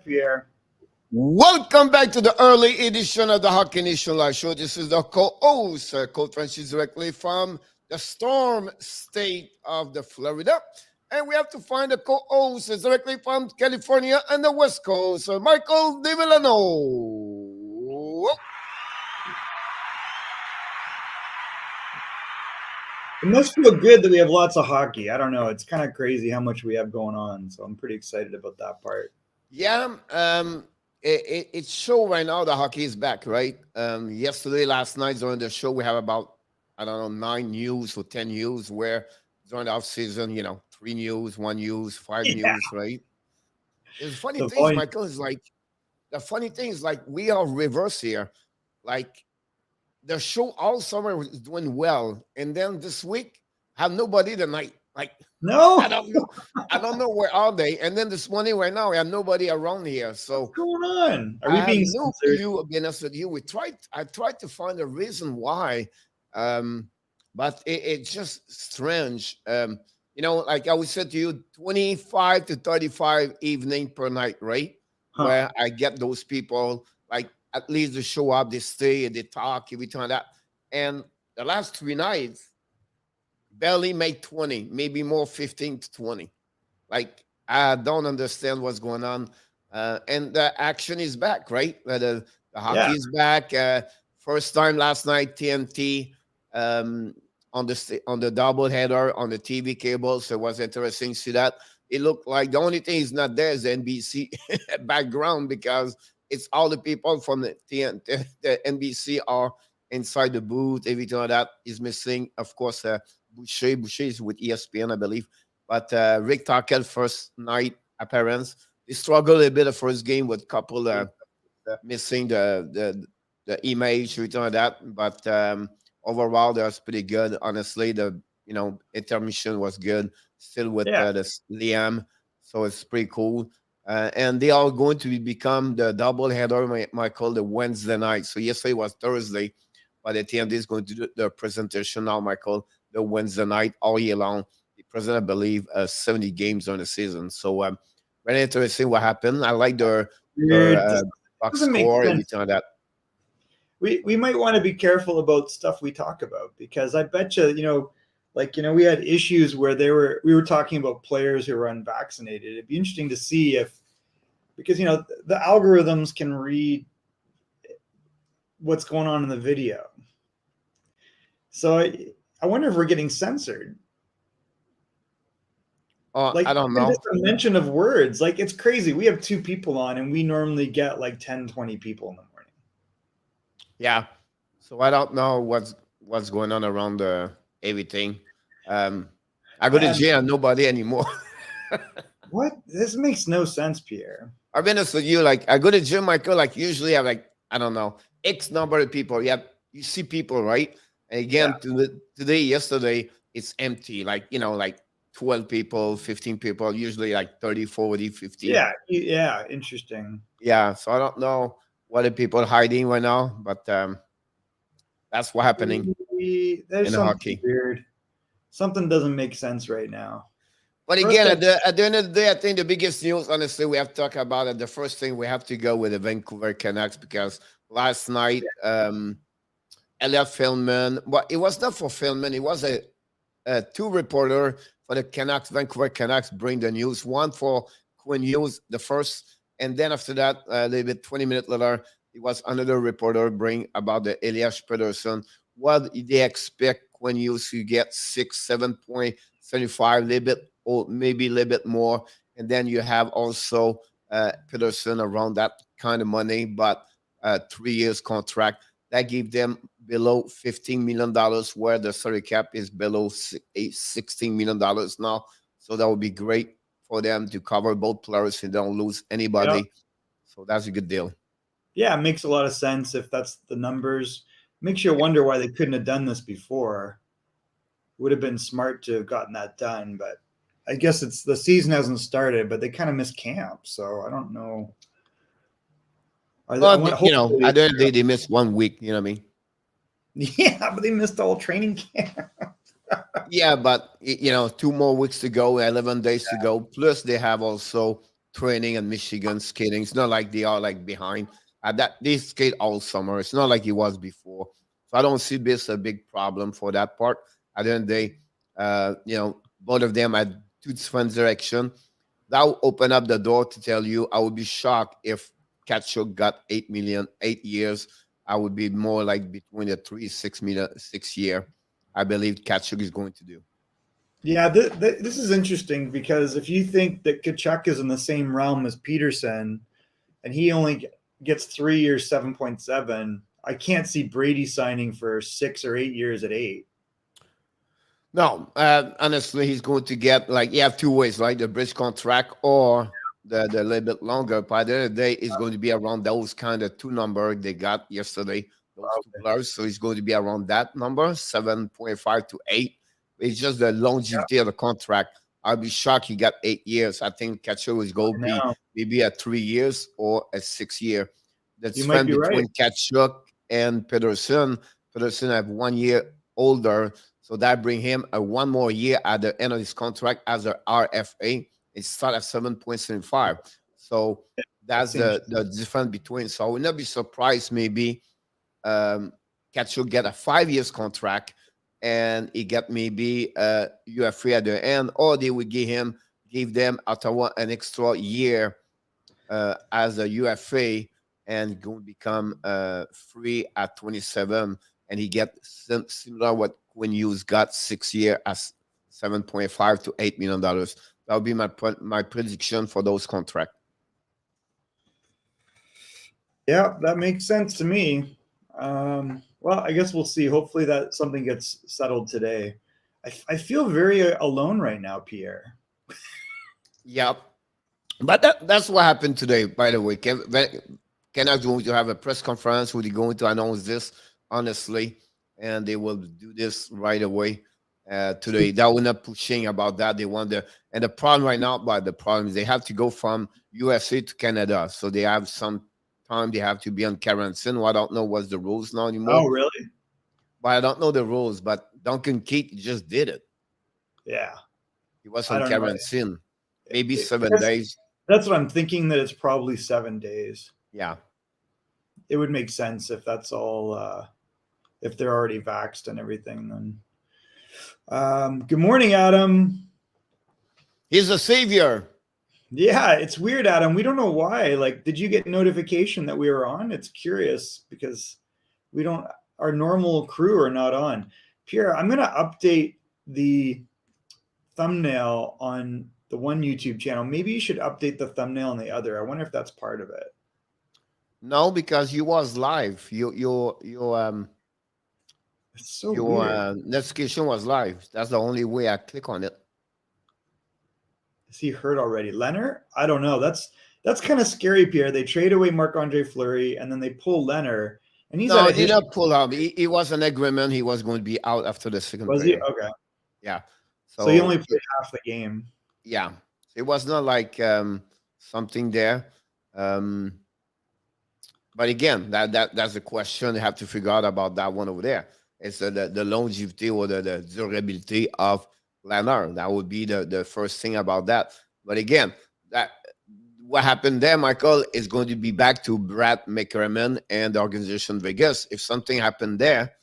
Pierre. Welcome back to the early edition of the Hockey Nation Live Show. This is the co-host, Coach Frenchy, directly from the storm state of the Florida. And we have to find a co-host directly from California and the West Coast, Michael Devellano. It must feel good that we have lots of hockey. I don't know. It's kind of crazy how much we have going on. So I'm pretty excited about that part. Yeah, it's show right now the hockey is back, right? Yesterday, last night during the show, we have about, 9 news or 10 news where during the off season, 3 news, 1 news, 5 news, right? It's funny things, Michael, is like, the funny thing is like we are reverse here. Like the show all summer was doing well. And then this week, have nobody tonight. Like, no, I don't know. I don't know where are they. And then this morning, right now, we have nobody around here. So what's going on? Are we being censored? To be honest with you, I tried to find a reason why, but it's just strange. Like I would say to you, 25 to 35 evening per night, right? Where I get those people, like at least they show up, they stay, they talk, everything like that. And the last 3 nights, barely made 20, maybe more 15 to 20. Like, I don't understand what's going on. And the action is back, right? The hockey is back. First time last night, TNT on the double header on the TV cable. So it was interesting to see that. It looked like the only thing is not there is the NBC background because it's all the people from the NBC are inside the booth. Everything like that is missing. Of course, Boucher is with ESPN, I believe. But Rick Tarkel first night appearance. He struggled a bit the first game with a couple missing the image, everything like that. But overall, that was pretty good. Honestly, the intermission was good. Still with the Liam, so it's pretty cool. And they are going to become the double header, Michael, the Wednesday night. So yesterday was Thursday, but the TNT is going to do the presentation now, Michael, the Wednesday night all year long. The president, I believe, 70 games during the season. So very interesting what happened. I like their box score and everything like that. We might want to be careful about stuff we talk about because I bet you, we had issues where we were talking about players who were unvaccinated. It'd be interesting to see because the algorithms can read what's going on in the video. So I wonder if we're getting censored. I don't know. Just a mention of words, like it's crazy. We have 2 people on, and we normally get like 10, 20 people in the morning. Yeah. So I don't know what's going on around everything. I go to jail, nobody anymore. What? This makes no sense, Pierre. I'll be honest with you. Like I go to gym, Michael. Like usually, I have I don't know, X number of people. You see people, right? And again, yesterday, it's empty. Like 12 people, 15 people. Usually, like 30, 40, 50. Yeah. Interesting. Yeah. So I don't know what the people hiding right now, but that's what's happening There's in something hockey. Weird. Something doesn't make sense right now. But again, at the end of the day, I think the biggest news, honestly, we have to talk about it. The first thing we have to go with the Vancouver Canucks because last night, Elliot Feldman, but it was not for Feldman. It was a 2 reporter for the Canucks, Vancouver Canucks, bring the news. One for Quinn Hughes, the first, and then after that, a little bit 20 minutes later, it was another reporter bring about the Elias Pettersson. What they expect Quinn Hughes to get 7.75, a little bit, or maybe a little bit more, and then you have also Pettersson around that kind of money, but 3 years contract. That gave them below $15 million, where the salary cap is below $16 million now. So that would be great for them to cover both players and don't lose anybody. Yeah. So that's a good deal. Yeah, it makes a lot of sense if that's the numbers. Makes you wonder why they couldn't have done this before. It would have been smart to have gotten that done, but I guess the season hasn't started, but they kind of missed camp, so I don't know. Well, I don't think they missed 1 week. You know what I mean? Yeah, but they missed the whole training camp. Yeah, but 2 more weeks to go, 11 days to go. Plus, they have also training in Michigan skating. It's not like they are like behind. That they skate all summer. It's not like it was before. So I don't see this a big problem for that part. At the end of the day, both of them had two different direction. That will open up the door to tell you. I would be shocked if Kachuk got 8 million, 8 years. I would be more like between the 3-6 million, 6 year. I believe Kachuk is going to do. Yeah, this is interesting because if you think that Kachuk is in the same realm as Peterson, and he only gets 3 years, 7.7, I can't see Brady signing for 6 or 8 years at 8. No, honestly, he's going to get like you have two ways, like the bridge contract or the little bit longer. By the end of the day, it's going to be around those kind of two number they got yesterday, those two blurs. So it's going to be around that number, 7.5 to 8. It's just the longevity of the contract. I'll be shocked he got 8 years. I think Kachuk is going to be maybe a 3 years or a 6 year. The difference between Kachuk and Pedersen. Pedersen have 1 year older. So that bring him a 1 more year at the end of his contract as a RFA. It starts at 7.75. So that's the difference between. So I would not be surprised maybe Kachuk get a 5 years contract and he get maybe a UFA at the end, or they would give them Ottawa an extra year as a UFA and going to become free at 27, and he get similar what Quinn Hughes got 6 year as $7.5 to $8 million. That would be my prediction for those contracts. Yeah, that makes sense to me. Well, I guess we'll see. Hopefully that something gets settled today. I feel very alone right now, Pierre. Yeah, but that's what happened today, by the way. Canucks going to have a press conference where they're going to announce this, honestly, and they will do this right away today. That we're not pushing about that. They want and the problem right now, but the problem is they have to go from USA to Canada. So they have some time they have to be on quarantine. Well, I don't know what's the rules now anymore. Oh, really? But I don't know the rules. But Duncan Keith just did it. Yeah. He was on quarantine. Maybe 7 days. That's what I'm thinking, that it's probably 7 days. Yeah. It would make sense if that's all, if they're already vaxxed and everything. Then, good morning, Adam. He's a savior. Yeah, it's weird, Adam. We don't know why. Like, did you get notification that we were on? It's curious because our normal crew are not on. Pierre, I'm going to update the thumbnail on the one YouTube channel. Maybe you should update the thumbnail on the other. I wonder if that's part of it. No, because you was live. Your it's so weird. Notification was live. That's the only way I click on it. Is he hurt already? Leonard? I don't know. That's kind of scary, Pierre. They trade away Marc-Andre Fleury and then they pull Leonard. And he's he did not pull out. He was an agreement. He was going to be out after the second period. He? Okay. Yeah. So he only played half the game. Yeah. It was not like something there. But again, that's a question they have to figure out about that one over there. It's the longevity or the durability of Leonard. That would be the first thing about that. But again, what happened there, Michael, is going to be back to Brad McCrimmon and the organization Vegas. If something happened there,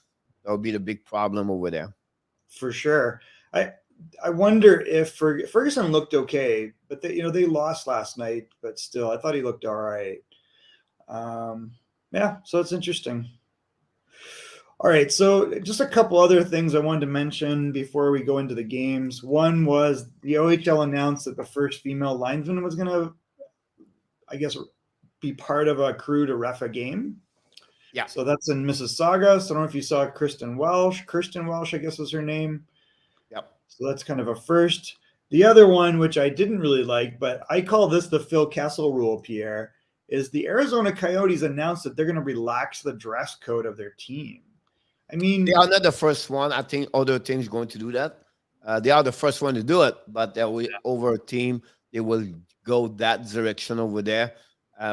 that would be the big problem over there. For sure. I wonder if Ferguson looked okay, but they lost last night, but still, I thought he looked all right. Yeah, so it's interesting. All right, so just a couple other things I wanted to mention before we go into the games. One was the OHL announced that the first female linesman was going to, I guess, be part of a crew to ref a game. Yeah. So that's in Mississauga. So I don't know if you saw Kirsten Welsh, I guess was her name. Yep. So that's kind of a first. The other one, which I didn't really like, but I call this the Phil Kessel rule, Pierre, is the Arizona Coyotes announced that they're going to relax the dress code of their team. I mean, they are not the first one. I think other teams going to do that. They are the first one to do it, but they will over a team. They will go that direction over there,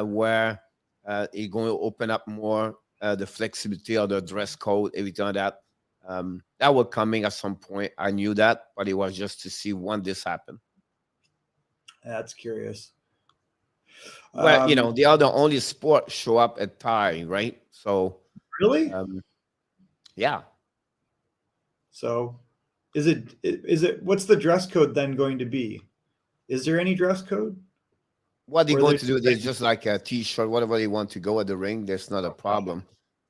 where it's going to open up more the flexibility of the dress code, everything like that. That was coming at some point. I knew that, but it was just to see when this happened. That's curious. Well, they are the only sport show up at tie, right? So, Really? Yeah. So is it what's the dress code then going to be? Is there any dress code? What they're Or going they're to do, they just like a t-shirt, whatever they want to go at the ring. There's not a problem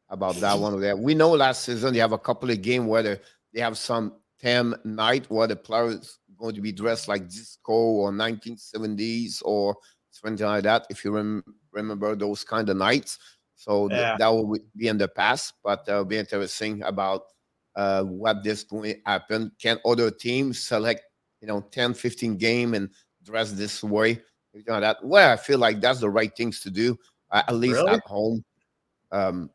about that one or that. We know last season they have a couple of games where they have some theme night where the players going to be dressed like disco or 1970s or something like that. If you remember those kind of nights, so Yeah, that will be in the past. But it'll be interesting about what this going to happen. Can other teams select 10, 15 game and dress this way? That well, I feel like that's the right things to do, at least really? at home. You know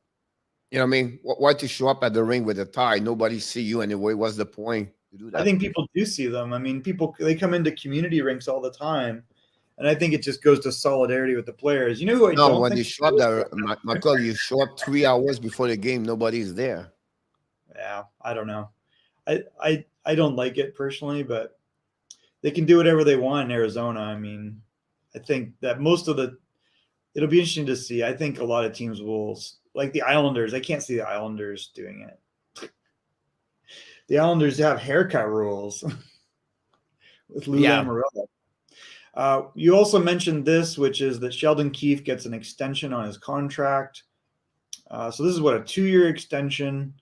what I mean? Why to show up at the ring with a tie? Nobody see you anyway. What's the point to do I that? think people do see them. I mean, people they come into community rinks all the time, and I think it just goes to solidarity with the players. You know who I No, don't when think you show up there, Michael, you show up 3 hours before the game. Nobody's there. Yeah, I don't know. I don't like it personally, but they can do whatever they want in Arizona. I mean, I think that it'll be interesting to see. I think a lot of teams will, like the Islanders. I can't see the Islanders doing it. The Islanders have haircut rules with Lou Yeah, Lamoriello. You also mentioned this, which is that Sheldon Keefe gets an extension on his contract. So this is what, a 2-year extension.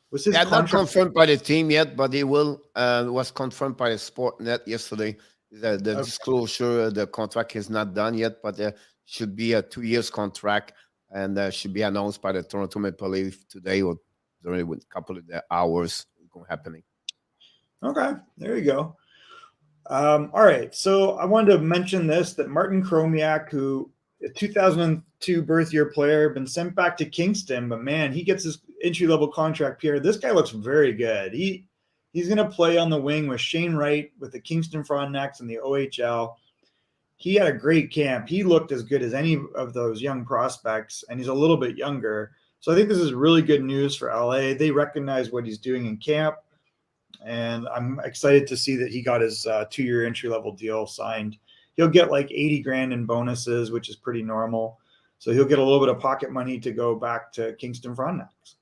Was his yeah, not contract? confirmed by the team yet, but it will. Was confirmed by the Sportnet yesterday. The Okay. disclosure, the contract is not done yet, but there should be a 2 years contract, and should be announced by the Toronto Maple Leafs today or during a couple of the hours. Happening. Okay, there you go. All right, so I wanted to mention this, that Martin Chromiak, who a 2002 birth year player, been sent back to Kingston, but man, he gets his entry-level contract here. This guy looks very good. He's going to play on the wing with Shane Wright with the Kingston Frontenacs in the OHL. He had a great camp. He looked as good as any of those young prospects, and he's a little bit younger. So I think this is really good news for LA. They recognize what he's doing in camp, and I'm excited to see that he got his 2-year entry-level deal signed. He'll get like 80 grand in bonuses, which is pretty normal. So he'll get a little bit of pocket money to go back to Kingston Frontenacs.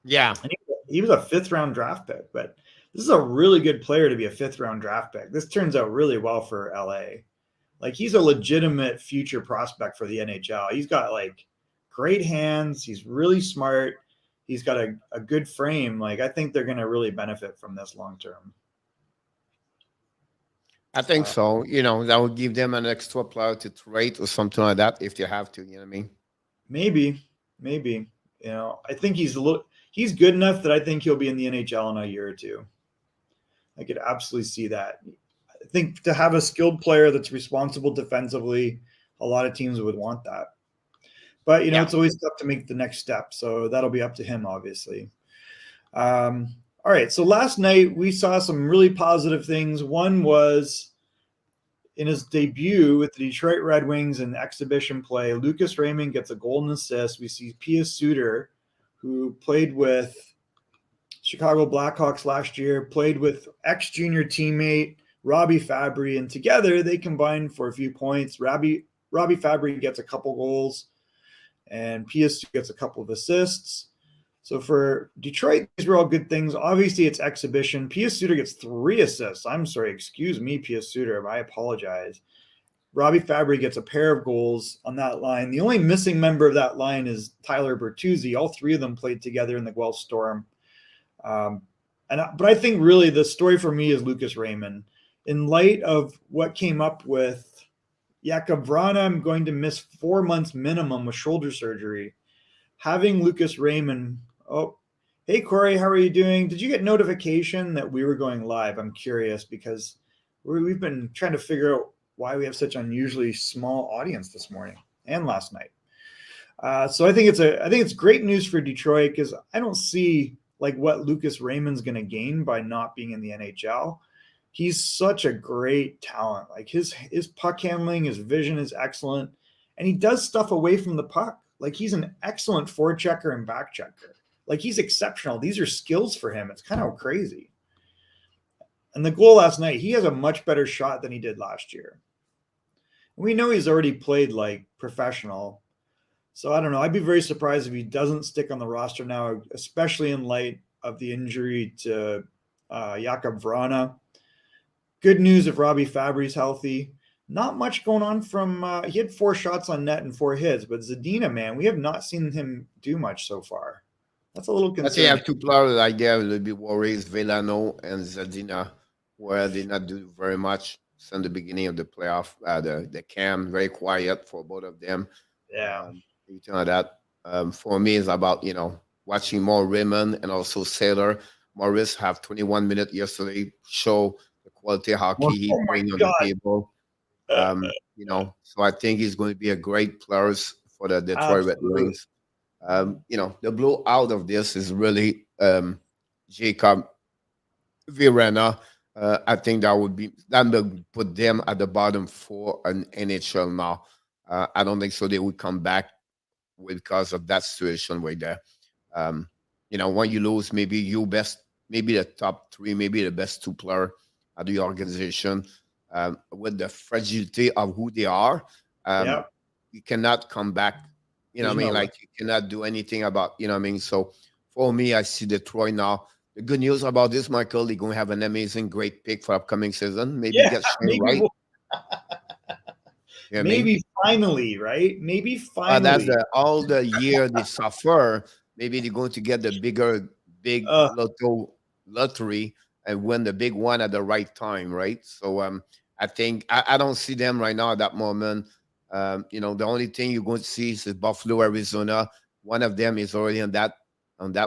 Yeah. And he was a 5th-round draft pick, but this is a really good player to be a 5th-round draft pick. This turns out really well for LA. Like, he's a legitimate future prospect for the NHL. He's got like great hands. He's really smart. He's got a good frame. Like, I think they're going to really benefit from this long term. I think so. That would give them an extra player to trade or something like that if they have to. You know what I mean? Maybe. I think he's good enough that I think he'll be in the NHL in a year or two. I could absolutely see that. I think to have a skilled player that's responsible defensively, a lot of teams would want that. But, it's always tough to make the next step. So that'll be up to him, obviously. All right. So last night we saw some really positive things. One was in his debut with the Detroit Red Wings in exhibition play, Lucas Raymond gets a goal and assist. We see Pia Suter, who played with Chicago Blackhawks last year, played with ex-junior teammate Robbie Fabry, and together they combined for a few points. Robbie Fabry gets a couple goals, and PS gets a couple of assists. So for Detroit, these were all good things. Obviously, it's exhibition. PS Suter gets 3 assists. I'm sorry, excuse me, PS Suter. I apologize. Robbie Fabry gets a pair of goals on that line. The only missing member of that line is Tyler Bertuzzi. All 3 of them played together in the Guelph Storm. But I think really the story for me is Lucas Raymond. In light of what came up with Jakub Vrana, I'm going to miss 4 months minimum with shoulder surgery. Having Lucas Raymond, hey Corey, how are you doing? Did you get notification that we were going live? I'm curious because we've been trying to figure out why we have such unusually small audience this morning and last night. So I think it's great news for Detroit because I don't see like what Lucas Raymond's going to gain by not being in the NHL. He's such a great talent. Like his puck handling, his vision is excellent, and he does stuff away from the puck. Like he's an excellent forechecker and backchecker. Like he's exceptional. These are skills for him. It's kind of crazy. And the goal last night, he has a much better shot than he did last year. We know he's already played like professional. So I don't know. I'd be very surprised if he doesn't stick on the roster now, especially in light of the injury to Jakub Vrana. Good news if Robbie Fabry's healthy. Not much going on from. He had 4 shots on net and 4 hits, but Zadina, man, we have not seen him do much so far. That's a little I think I concerning. have 2 players like there will be worries, Devellano and Zadina, where they not do very much since the beginning of the playoff. The camp very quiet for both of them. Yeah, Everything like that. For me, is about watching more Raymond and also Sailor. Morris have 21 minutes yesterday. Show the quality hockey he oh my bring on the god, table. So I think he's going to be a great player for the Detroit Red absolutely. Wings. The blowout of this is really Jakub Vrana. I think that will put them at the bottom for an NHL now. I don't think so. They would come back because of that situation right there. When you lose, maybe maybe the top 3, maybe the best 2 player of the organization, with the fragility of who they are, Yeah, you cannot come back. there's no way. Like you cannot do anything about. So for me, I see Detroit now. The good news about this, Michael, they're going to have an amazing, great pick for upcoming season. Maybe Yeah, get Shane maybe right. maybe finally, right? Maybe That's finally. all the year they suffer. Maybe they're going to get the big Uh, lottery and win the big one at the right time, right? So I think I don't see them right now at that moment. The only thing you're going to see is Buffalo, Arizona. One of them is already on that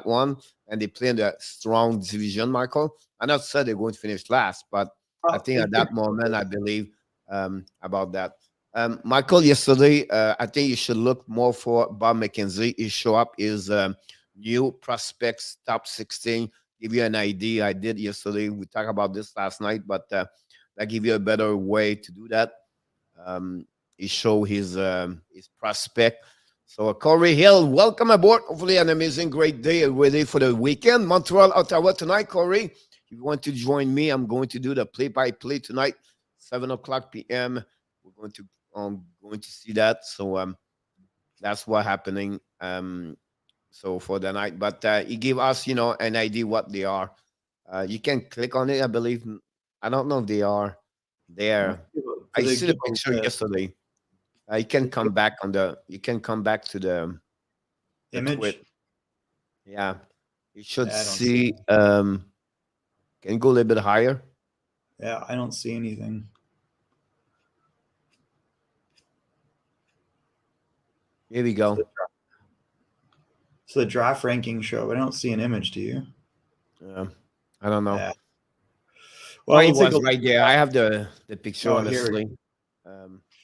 one, and they play in the strong division. Michael, I'm not sure they're going to finish last, but I think at that moment I believe about that. Michael, yesterday, I think you should look more for Bob McKenzie. He show up his new prospects top 16. Give you an idea. I did yesterday. We talked about this last night, but that give you a better way to do that. He show his prospect. So Corey Hill, welcome aboard. Hopefully, an amazing, great day ready for the weekend. Montreal, Ottawa tonight. Corey, if you want to join me, I'm going to do the play-by-play tonight, 7 o'clock p.m. We're going to see that. So that's what happening. So for the night, but he gave us, an idea what they are. You can click on it, I believe. I don't know if they are there. I do they see the give picture the yesterday. You can come back You can come back to the image? tweet. Yeah, you should I don't see. see. Can you go a little bit higher? Yeah, I don't see anything. Here we go. So the draft ranking show, but I don't see an image. Do you? I don't know. Yeah. Well, Well, it we'll take was a right there. I have the picture Oh, on the here we go. sling.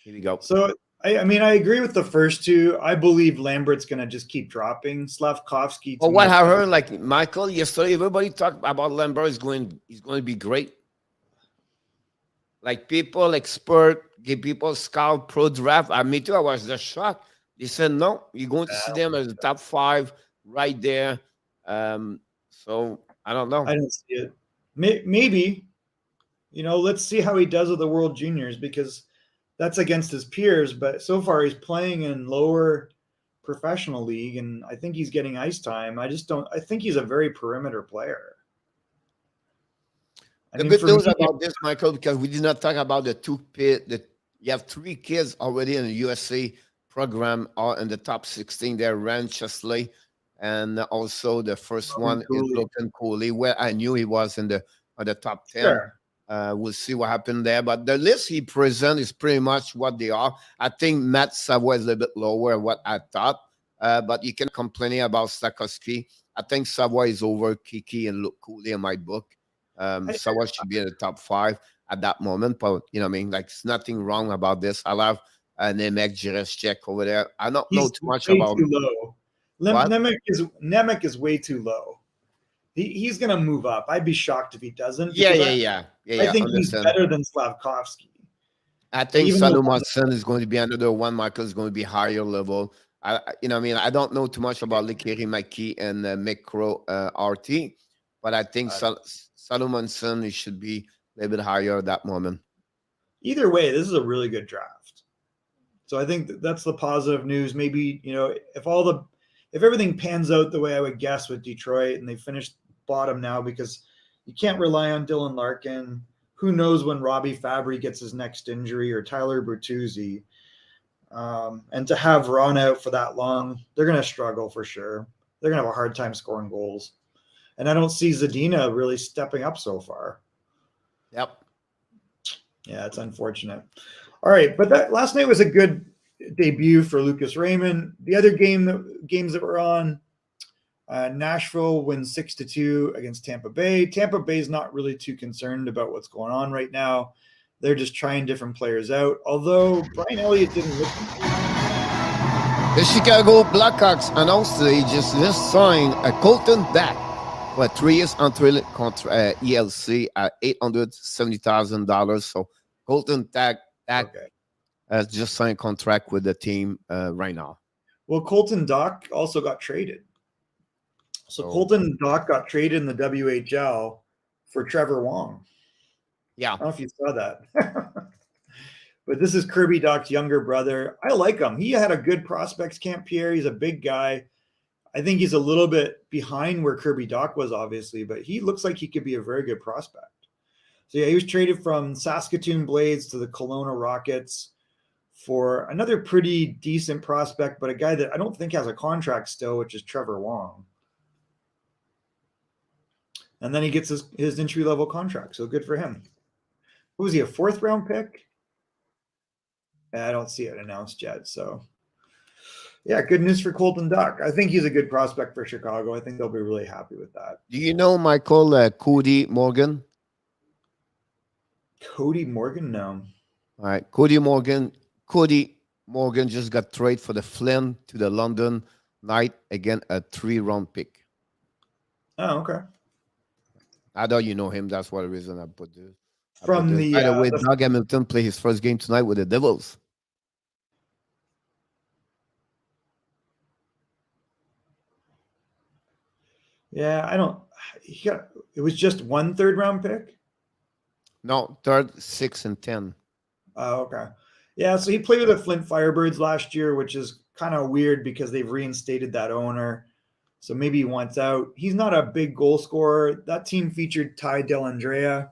Here we go. So I mean, I agree with the first 2. I believe Lambert's going to just keep dropping. Slavkovsky. Oh, what I heard, like Michael yesterday, everybody talked about Lambert is going to be great. Like people, expert, give people scout pro draft. Me too. I was just shocked. They said no, you're going to see them as the top 5 right there. So I don't know. I don't see it. Maybe, let's see how he does with the World Juniors, because that's against his peers. But so far, he's playing in lower professional league, and I think he's getting ice time. I think he's a very perimeter player. The good news about this, Michael, because we did not talk about the 2 kids. You have 3 kids already in the USA program, or in the top 16 there, Rand Chesley, and also the first one is Logan Cooley, where I knew he was on the top 10. Sure. We'll see what happened there. But the list he presents is pretty much what they are. I think Matt Savoy is a little bit lower than what I thought. But you can complain about Stakowski. I think Savoy is over Kiki and Cooley in my book. Savoy should be in the top 5 at that moment. But, like, there's nothing wrong about this. I love Nemec Jireszczyk over there. I don't know too much about him. Low. Nemec is way too low. He's going to move up. I'd be shocked if he doesn't. Yeah. I think he's better than Slavkovsky. I think Salomonson is going to be another one. Michael is going to be higher level. I don't know too much about Lekeri Maki and Micro RT, but I think Salomonson should be a little bit higher at that moment. Either way, this is a really good draft. So I think that's the positive news. Maybe, if everything pans out the way I would guess with Detroit and they finish bottom now, because you can't rely on Dylan Larkin. Who knows when Robbie Fabry gets his next injury, or Tyler Bertuzzi. And to have Ron out for that long, they're going to struggle for sure. They're going to have a hard time scoring goals. And I don't see Zadina really stepping up so far. Yep. Yeah, it's unfortunate. All right, but that last night was a good debut for Lucas Raymond. The other games that were on, Nashville wins 6-2 against Tampa Bay. Tampa Bay is not really too concerned about what's going on right now. They're just trying different players out. Although Brian Elliott didn't look. The Chicago Blackhawks announced they just signed a Colton Dak for 3 years until ELC at $870,000. So Colton Dak has just signed a contract with the team right now. Well, Colton Dach also got traded. So Colton Dach got traded in the WHL for Trevor Wong. Yeah. I don't know if you saw that. But this is Kirby Dach's younger brother. I like him. He had a good prospects camp here. He's a big guy. I think he's a little bit behind where Kirby Dach was, obviously, but he looks like he could be a very good prospect. So, yeah, he was traded from Saskatoon Blades to the Kelowna Rockets for another pretty decent prospect, but a guy that I don't think has a contract still, which is Trevor Wong. And then he gets his entry-level contract, so good for him. Who was he, a 4th-round pick? I don't see it announced yet, so yeah, good news for Colton Dach. I think he's a good prospect for Chicago. I think they'll be really happy with that. Do you know Michael Cody Morgan? Cody Morgan? No. All right, Cody Morgan just got traded for the Flynn to the London Knight, again a 3-round pick. Oh, okay. I know you know him. That's one reason I put this. By the way, Doug Hamilton played his first game tonight with the Devils. Yeah, it was just 1 3rd-round pick? No, 3rd, 6, and 10. Oh, okay. Yeah, so he played with the Flint Firebirds last year, which is kind of weird because they've reinstated that owner. So maybe he wants out. He's not a big goal scorer. That team featured Ty Dellandrea.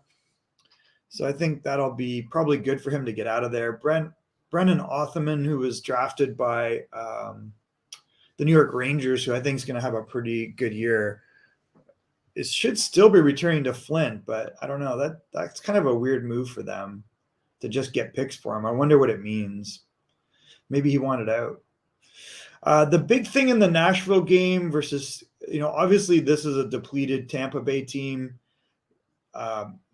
So I think that'll be probably good for him to get out of there. Brennan Otherman, who was drafted by the New York Rangers, who I think is going to have a pretty good year, it should still be returning to Flint, but I don't know. That's kind of a weird move for them to just get picks for him. I wonder what it means. Maybe he wanted out. The big thing in the Nashville game versus, obviously this is a depleted Tampa Bay team.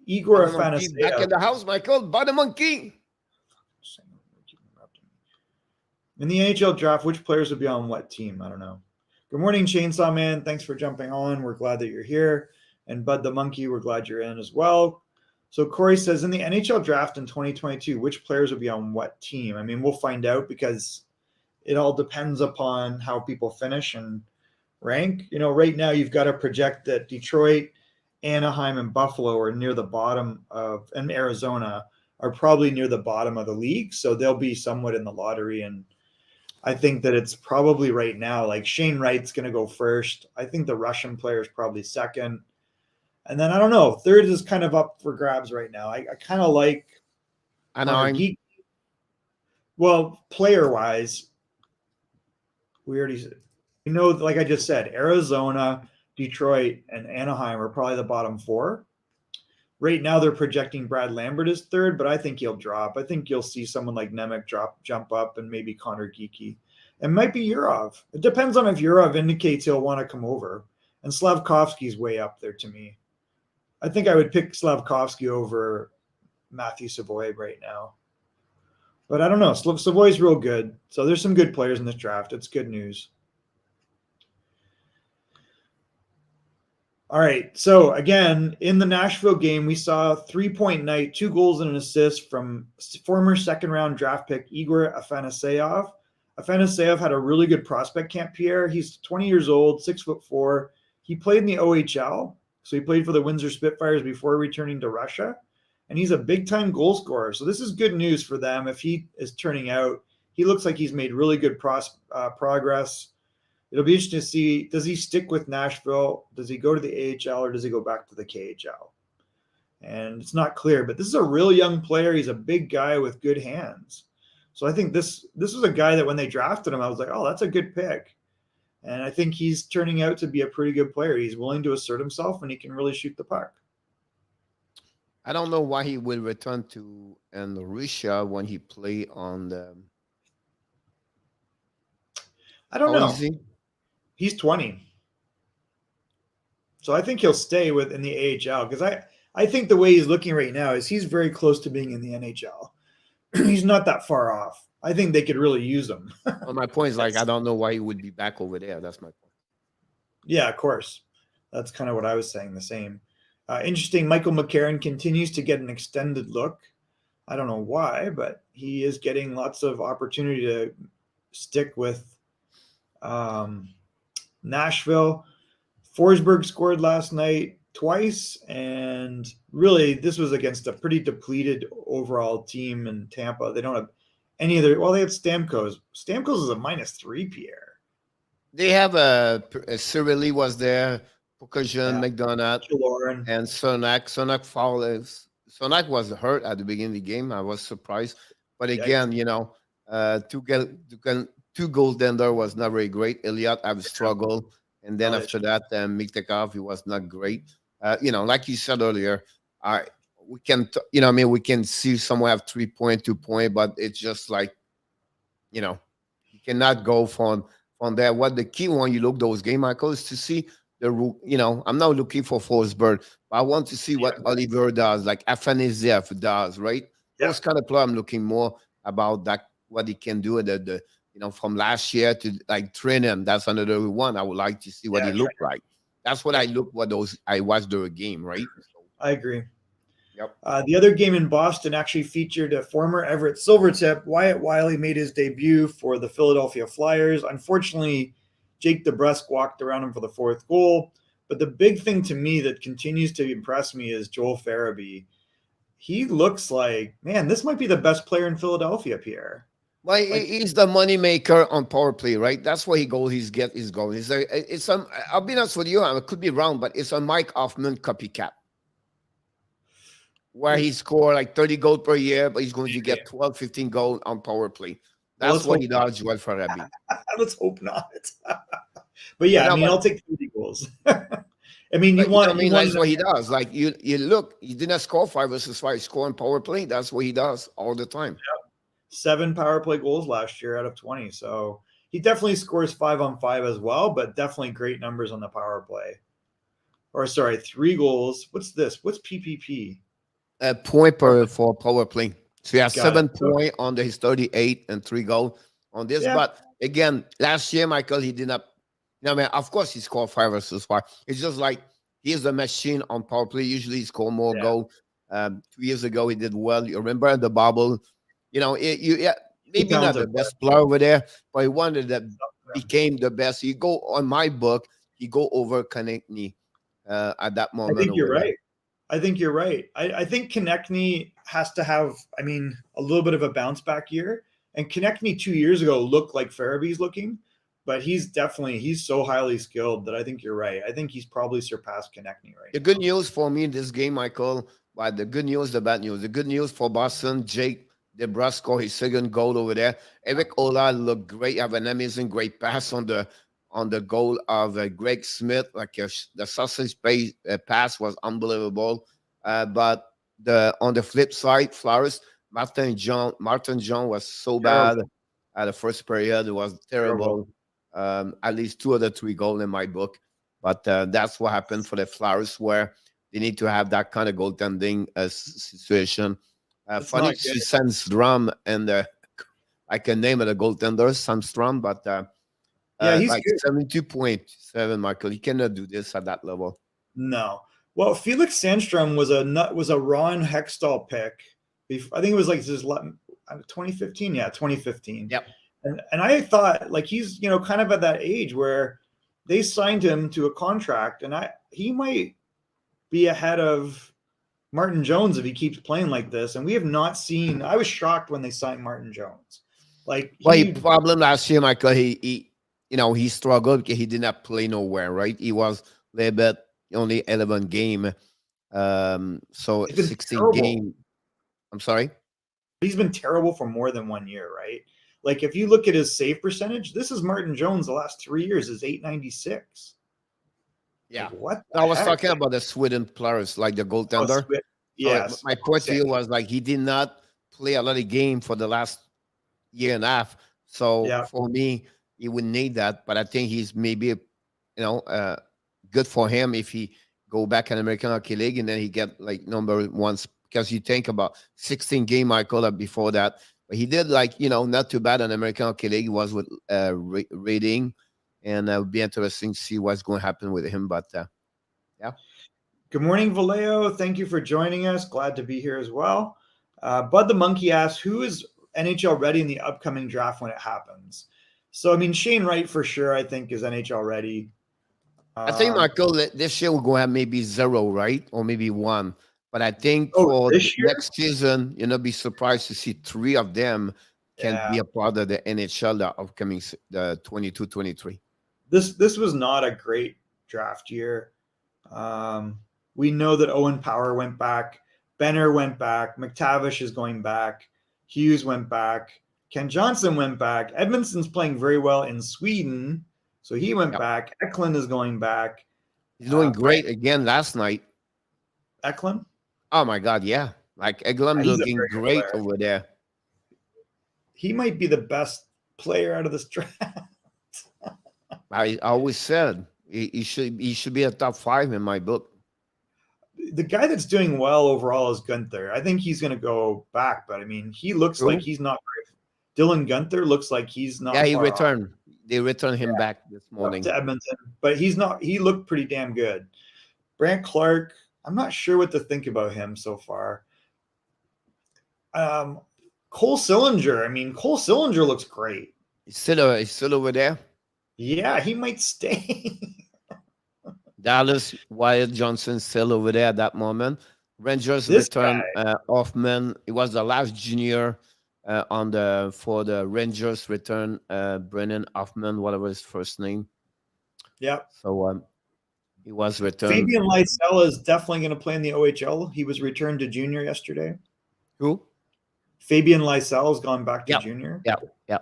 Igor Afanasyev. Back in the house, Michael. By the monkey. In the NHL draft, which players would be on what team? I don't know. Good morning, Chainsaw Man. Thanks for jumping on. We're glad that you're here. And Bud the Monkey, we're glad you're in as well. So Corey says, in the NHL draft in 2022, which players would be on what team? I mean, we'll find out because it all depends upon how people finish and rank. Right now you've got to project that Detroit, Anaheim, and Buffalo are near the bottom of, and Arizona are probably near the bottom of the league. So they'll be somewhat in the lottery. And I think that it's probably right now, like Shane Wright's going to go first. I think the Russian player is probably second. And then I don't know, third is kind of up for grabs right now. I kind of like Anaheim. Well, player-wise, we already said, like I just said, Arizona, Detroit, and Anaheim are probably the bottom 4. Right now, they're projecting Brad Lambert as third, but I think he'll drop. I think you'll see someone like Nemec jump up, and maybe Connor Geekie. It might be Yurov. It depends on if Yurov indicates he'll want to come over. And Slavkovsky's way up there to me. I think I would pick Slavkovsky over Matthew Savoy right now. But I don't know. Savoy's real good. So there's some good players in this draft. It's good news. All right. So again, in the Nashville game, we saw 3-point night, 2 goals and an assist from former 2nd-round draft pick Igor Afanasyev. Afanasyev had a really good prospect camp, Pierre. He's 20 years old, 6'4". He played in the OHL. So he played for the Windsor Spitfires before returning to Russia. And he's a big-time goal scorer. So this is good news for them if he is turning out. he looks like he's made really good progress. It'll be interesting to see, does he stick with Nashville? Does he go to the AHL or does he go back to the KHL? And it's not clear, but this is a real young player. He's a big guy with good hands. So I think this was a guy that when they drafted him, I was like, oh, that's a good pick. And I think he's turning out to be a pretty good player. He's willing to assert himself and he can really shoot the puck. I don't know why he will return to Russia when he played on the. I don't know. He's 20. So I think he'll stay in the AHL because I think the way he's looking right now is he's very close to being in the NHL. He's not that far off. I think they could really use him. Well, my point is, like, I don't know why he would be back over there. That's my point. Yeah, of course. That's kind of what I was saying, the same. Interesting, Michael McCarron continues to get an extended look. I don't know why, but he is getting lots of opportunity to stick with Nashville. Forsberg scored last night twice, and really this was against a pretty depleted overall team in Tampa. They don't have any other. Well, they have Stamkos. Stamkos is a -3, Pierre. They have Cirelli was there, Pokajan, McDonough, and Sonak. Sonak was hurt at the beginning of the game. I was surprised, but again, two goaltender was not very great. Elliott have struggled, and then after that, Miktekov, he was not great. Like you said earlier, we can, we can see someone have 3 point, 2 point, but it's just like, you cannot go from there. What the key one you look those game, Michael, is to see I'm not looking for Forsberg, but I want to see what Oliver does, like Afanasieff does, right? Yeah. Those kind of play I'm looking more about that, what he can do from last year to like train him. That's another one I would like to see what he looked like. That's what I watched the game, right? So, I agree. Yep. The other game in Boston actually featured a former Everett Silvertip. Wyatt Wiley made his debut for the Philadelphia Flyers. Unfortunately, Jake DeBrusk walked around him for the 4th goal. But the big thing to me that continues to impress me is Joel Farabee. He looks like, man, this might be the best player in Philadelphia, Pierre. Well, he's the money maker on power play, right? That's where he's going. I'll be honest with you, I could be wrong, but it's a Mike Hoffman copycat, where he scored like 30 goals per year, but he's going to get 12, 15 goals on power play. That's what he does well for Farabee. Let's hope not. But yeah, I'll take 30 goals. That's what he does. Like you look, he didn't score 5 versus 5, score on power play. That's what he does all the time. Yep. 7 power play goals last year out of 20. So he definitely scores 5 on 5 as well, but definitely great numbers on the power play. 3 goals. What's this? What's PPP? A point for power play. So he has 7 points on his 38 and 3 goals on this. Yeah. But again, last year, Michael, he did not. Of course, he scored 5 versus 5. It's just like he's a machine on power play. Usually, he scored more goals. 2 years ago, he did well. You remember the bubble? Maybe not the best player over there, but he wanted that became the best. You go on my book, he go over Konechny at that moment. I think you're right. I think Konechny has to have, a little bit of a bounce back year. And Konechny 2 years ago looked like Farabee's looking, but he's so highly skilled that I think you're right. I think he's probably surpassed Konechny right now. The good news for me in this game, Michael, but the good news, the bad news. The good news for Boston, Jake DeBrusk scored his 2nd goal over there. Eric Ola looked great. Have an amazing, great pass on the goal of Greg Smith. Like the sausage pass was unbelievable. But on the flip side, Flowers, Martin John was so bad at the first period. It was terrible. At least 2 of the 3 goals in my book. But that's what happened for the Flowers, where they need to have that kind of goaltending situation. Funny to see Sandstrom and I can name it a goaltender, Sandstrom, but he's like 72.7, Michael. He cannot do this at that level. No. Well, Felix Sandstrom was a Ron Hextall pick. I think it was like 2015. Yeah, 2015. Yep. And I thought like he's kind of at that age where they signed him to a contract, and he might be ahead of Martin Jones if he keeps playing like this. And we have not seen. I was shocked when they signed Martin Jones. Like Well, he problem last year, Michael, he struggled because he did not play nowhere, right? He was a little bit only 11 game. So he's been 16 terrible. game. I'm sorry. He's been terrible for more than 1 year, right? Like if you look at his save percentage, this is Martin Jones the last 3 years is 896. Yeah. Like what No, the I was heck? talking about the Sweden players, like the Oh, goaltender. So yes. my point to Same. you was like he did not play a lot of game for the last year and a half. So Yeah. for me, he would need that. But I think he's maybe, good for him if he go back in American Hockey League and then he get like number one. Because you think about 16 game Michael up before that. But he did not too bad in American Hockey League. He was with rating. And it would be interesting to see what's going to happen with him. But yeah. Good morning, Vallejo. Thank you for joining us. Glad to be here as well. Bud the Monkey asks, who is NHL ready in the upcoming draft when it happens? So, I mean, Shane Wright for sure, I think, is NHL ready. I think, Michael, this year we're going to have maybe 0, right? Or maybe 1. But I think for this year? next season, be surprised to see 3 of them can be a part of the NHL, the upcoming the 22-23. This was not a great draft year. We know that Owen Power went back. Benner went back. McTavish is going back. Hughes went back. Ken Johnson went back. Edmondson's playing very well in Sweden, so he went back. Eklund is going back. He's doing great again last night. Eklund? Oh, my God, yeah. Like, Eklund looking great over there. He might be the best player out of this draft. I always said he should be a top 5 in my book. The guy that's doing well overall is Gunther. I think he's going to go back, but I mean, he looks like he's not. Dylan Gunther looks like he's not. Yeah, he returned. They returned him back this morning to Edmonton, but he's not. He looked pretty damn good. Brant Clark, I'm not sure what to think about him so far. Cole Sillinger. I mean, Cole Sillinger looks great. He's still over there. Yeah, he might stay. Dallas, Wyatt Johnson still over there at that moment. Rangers return Hoffman. It was the last junior for the Rangers return Brennan Hoffman, whatever his first name. Yeah. So he was returned. Fabian Lysell is definitely going to play in the OHL. He was returned to junior yesterday. Who? Fabian Lysell has gone back to junior. Yeah.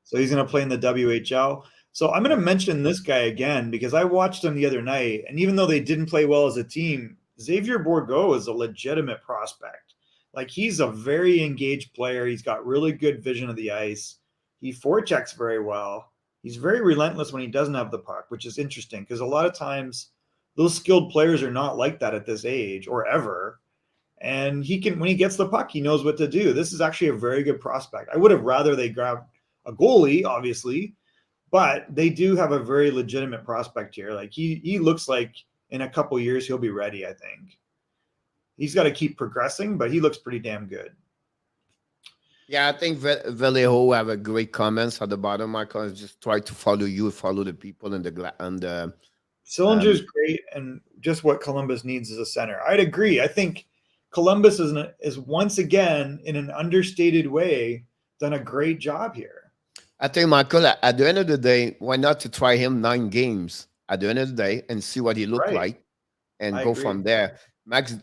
So he's going to play in the WHL. So I'm going to mention this guy again because I watched him the other night, and even though they didn't play well as a team, Xavier Borgo is a legitimate prospect. Like, he's a very engaged player. He's got really good vision of the ice. He forechecks very well. He's very relentless when he doesn't have the puck, which is interesting because a lot of times those skilled players are not like that at this age or ever. And when he gets the puck, he knows what to do. This is actually a very good prospect. I would have rather they grabbed a goalie, obviously, but they do have a very legitimate prospect here. Like he looks like in a couple years he'll be ready, I think. He's got to keep progressing, but he looks pretty damn good. Yeah, I think Vallejo have a great comments at the bottom, Michael. Just try to follow you, follow the people and the Sillinger's great, and just what Columbus needs is a center. I'd agree. I think Columbus is once again, in an understated way, done a great job here. I think, Michael, at the end of the day, why not to try him 9 games at the end of the day and see what he looked like and go from there. Max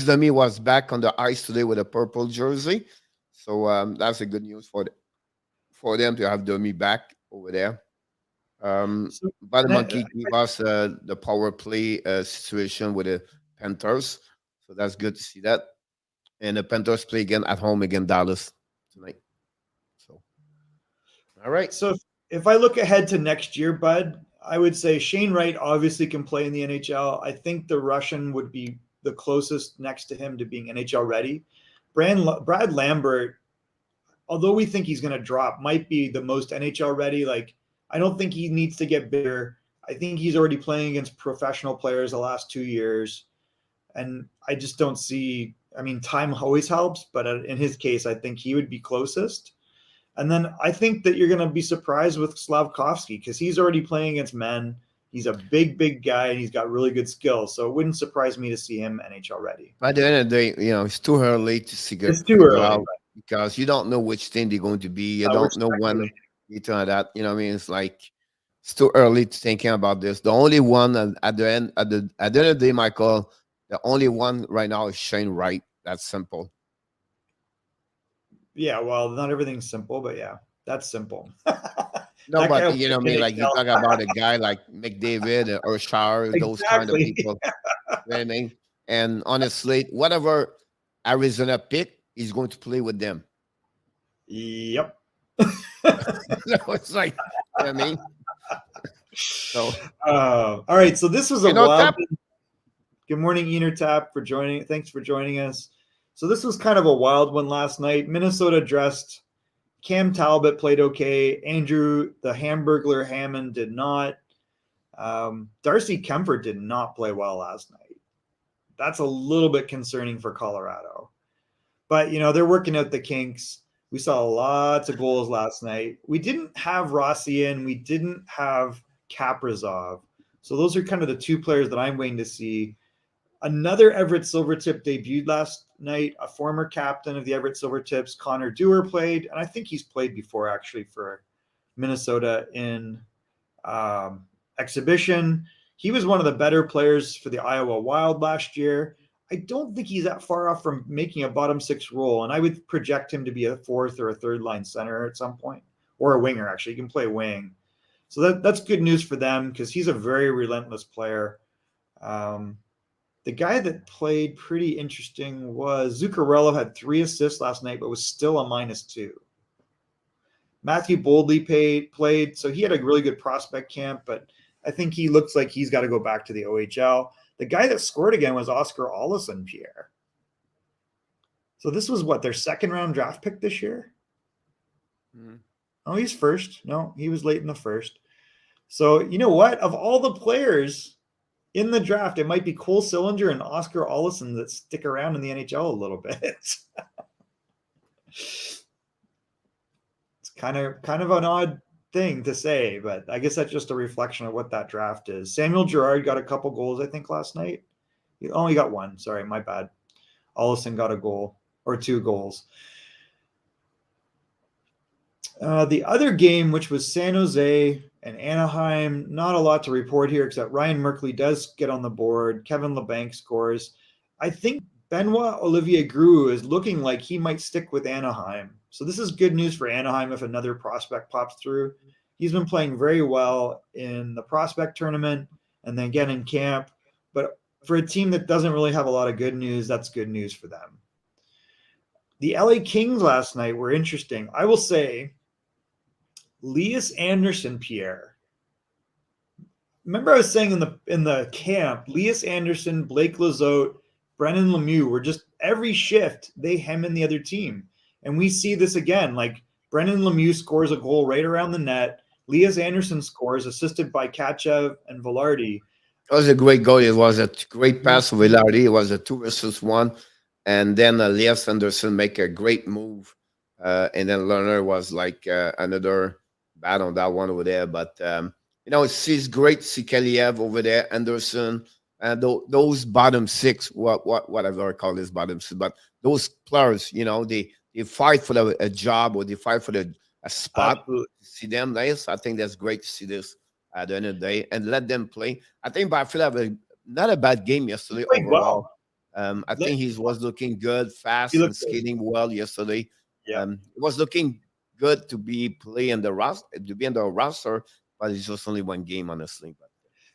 Domi was back on the ice today with a purple jersey. So that's a good news for them to have Domi back over there. But the Monkey gave us the power play situation with the Panthers. So that's good to see that. And the Panthers play again at home against Dallas tonight. So, all right. So if I look ahead to next year, Bud, I would say Shane Wright obviously can play in the NHL. I think the Russian would be the closest next to him to being NHL ready. Brad Lambert, although we think he's going to drop, might be the most NHL ready. Like, I don't think he needs to get bigger. I think he's already playing against professional players the last 2 years. And I just don't see, I mean, time always helps, but in his case, I think he would be closest. And then I think that you're going to be surprised with Slavkovsky because he's already playing against men. He's a big guy, and he's got really good skills. So it wouldn't surprise me to see him NHL ready. By the end of the day, it's too early to see. It's too early. because you don't know which team they're going to be. You We're don't know when speculating. you turn that. You know what I mean? It's like it's too early to thinking about this. The only one at the end at the end of the day, Michael, the only one right now is Shane Wright. That's simple. Yeah, well, not everything's simple, but yeah, that's simple. No, That guy but will you know what I play mean? Like you NHL. talk about a guy like McDavid or Shire, those kind of Exactly. people. You know what I mean? And honestly, whatever Arizona pick, he's going to play with them. Yep. No, it's like, you know what I mean? So, All right. So this was a you know, wild. Tap, Good morning, Tap, for joining. Thanks for joining us. So this was kind of a wild one last night. Minnesota dressed. Cam Talbot played okay. Andrew the Hamburglar Hammond did not. Darcy Kemper did not play well last night. That's a little bit concerning for Colorado. But, they're working out the kinks. We saw lots of goals last night. We didn't have Rossi in. We didn't have Kaprizov. So those are kind of the two players that I'm waiting to see. Another Everett Silvertip debuted last night. A former captain of the Everett Silvertips, Connor Dewar, played. And I think he's played before, actually, for Minnesota in exhibition. He was one of the better players for the Iowa Wild last year. I don't think he's that far off from making a bottom six role, and I would project him to be a fourth or a third line center at some point, or a winger. Actually, he can play wing, so that's good news for them because he's a very relentless player. The guy that played pretty interesting was Zuccarello. Had 3 assists last night, but was still a -2. Matthew Boldley played, so he had a really good prospect camp, but I think he looks like he's got to go back to the OHL. The guy that scored again was Oscar Allison, Pierre. So this was what, their second round draft pick this year? Mm-hmm. Oh, he's first. No, he was late in the first. So you know what? Of all the players in the draft, it might be Cole Sillinger and Oscar Allison that stick around in the NHL a little bit. It's kind of an odd thing to say, but I guess that's just a reflection of what that draft is. Samuel Gerard got a couple goals, I think, last night. He only got one. Sorry, my bad. Allison got a goal or 2 goals. The other game, which was San Jose and Anaheim, not a lot to report here, except Ryan Merkley does get on the board. Kevin LeBanc scores. I think Benoit Olivier Groulx is looking like he might stick with Anaheim. So this is good news for Anaheim if another prospect pops through. He's been playing very well in the prospect tournament and then again in camp. But for a team that doesn't really have a lot of good news, that's good news for them. The LA Kings last night were interesting. I will say, Lias Andersson, Pierre. Remember I was saying in the camp, Lias Andersson, Blake Lizotte, Brennan Lemieux were just every shift they hem in the other team. And we see this again. Like Brennan Lemieux scores a goal right around the net. Lias Andersson scores, assisted by Khachev and Velarde. It was a great goal. It was a great pass of Velarde. It was a 2-1. And then Lias Andersson make a great move. And then Lerner was like another bad on that one over there. But, it's great to see Kaliev over there, Anderson, and those bottom six, whatever I call this bottom six, but those players, they fight for a job or they fight for a spot. Absolutely. See them, nice. I think that's great to see this at the end of the day and let them play. I think Byfield had not a bad game yesterday overall. Well. I think he was looking good, fast, and skating well yesterday. Yeah. It was looking good to be playing the roster, but it's just only one game, honestly.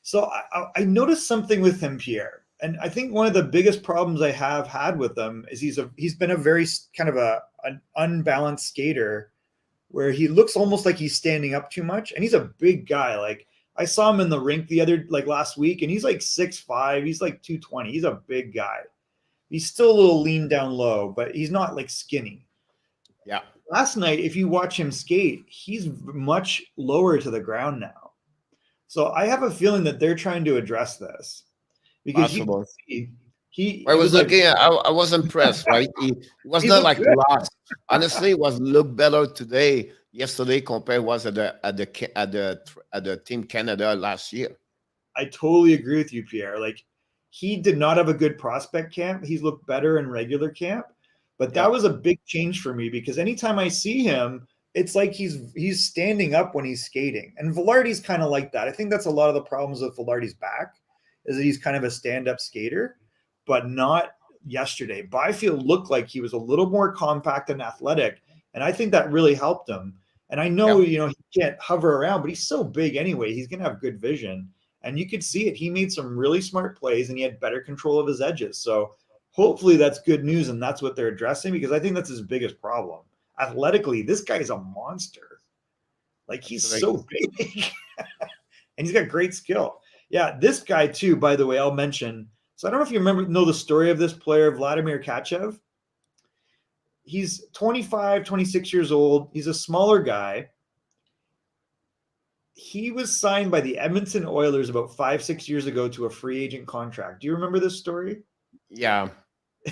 So I noticed something with him, Pierre, and I think one of the biggest problems I have had with him is he's been a very kind of an unbalanced skater, where he looks almost like he's standing up too much, and he's a big guy. Like I saw him in the rink last week, and he's like 6'5", he's like 220. He's a big guy. He's still a little lean down low, but he's not like skinny. Yeah. Last night, if you watch him skate, he's much lower to the ground now. So I have a feeling that they're trying to address this because I was looking. I was impressed, right? He was not like good. Lost. Honestly, it was look better yesterday compared was at the Team Canada last year. I totally agree with you, Pierre. Like he did not have a good prospect camp. He's looked better in regular camp. But that was a big change for me because anytime I see him, it's like he's standing up when he's skating. And Velarde's kind of like that. I think that's a lot of the problems with Velarde's back is that he's kind of a stand-up skater, but not yesterday. Byfield looked like he was a little more compact and athletic, and I think that really helped him. And I know, he can't hover around, but he's so big anyway. He's going to have good vision. And you could see it. He made some really smart plays, and he had better control of his edges. So hopefully that's good news, and that's what they're addressing, because I think that's his biggest problem. Athletically, this guy is a monster. Like, he's so big. And he's got great skill. Yeah, this guy too, by the way, I'll mention. So I don't know if you know the story of this player, Vladimir Khachev. He's 25, 26 years old. He's a smaller guy. He was signed by the Edmonton Oilers about 5-6 years ago to a free agent contract. Do you remember this story? Yeah.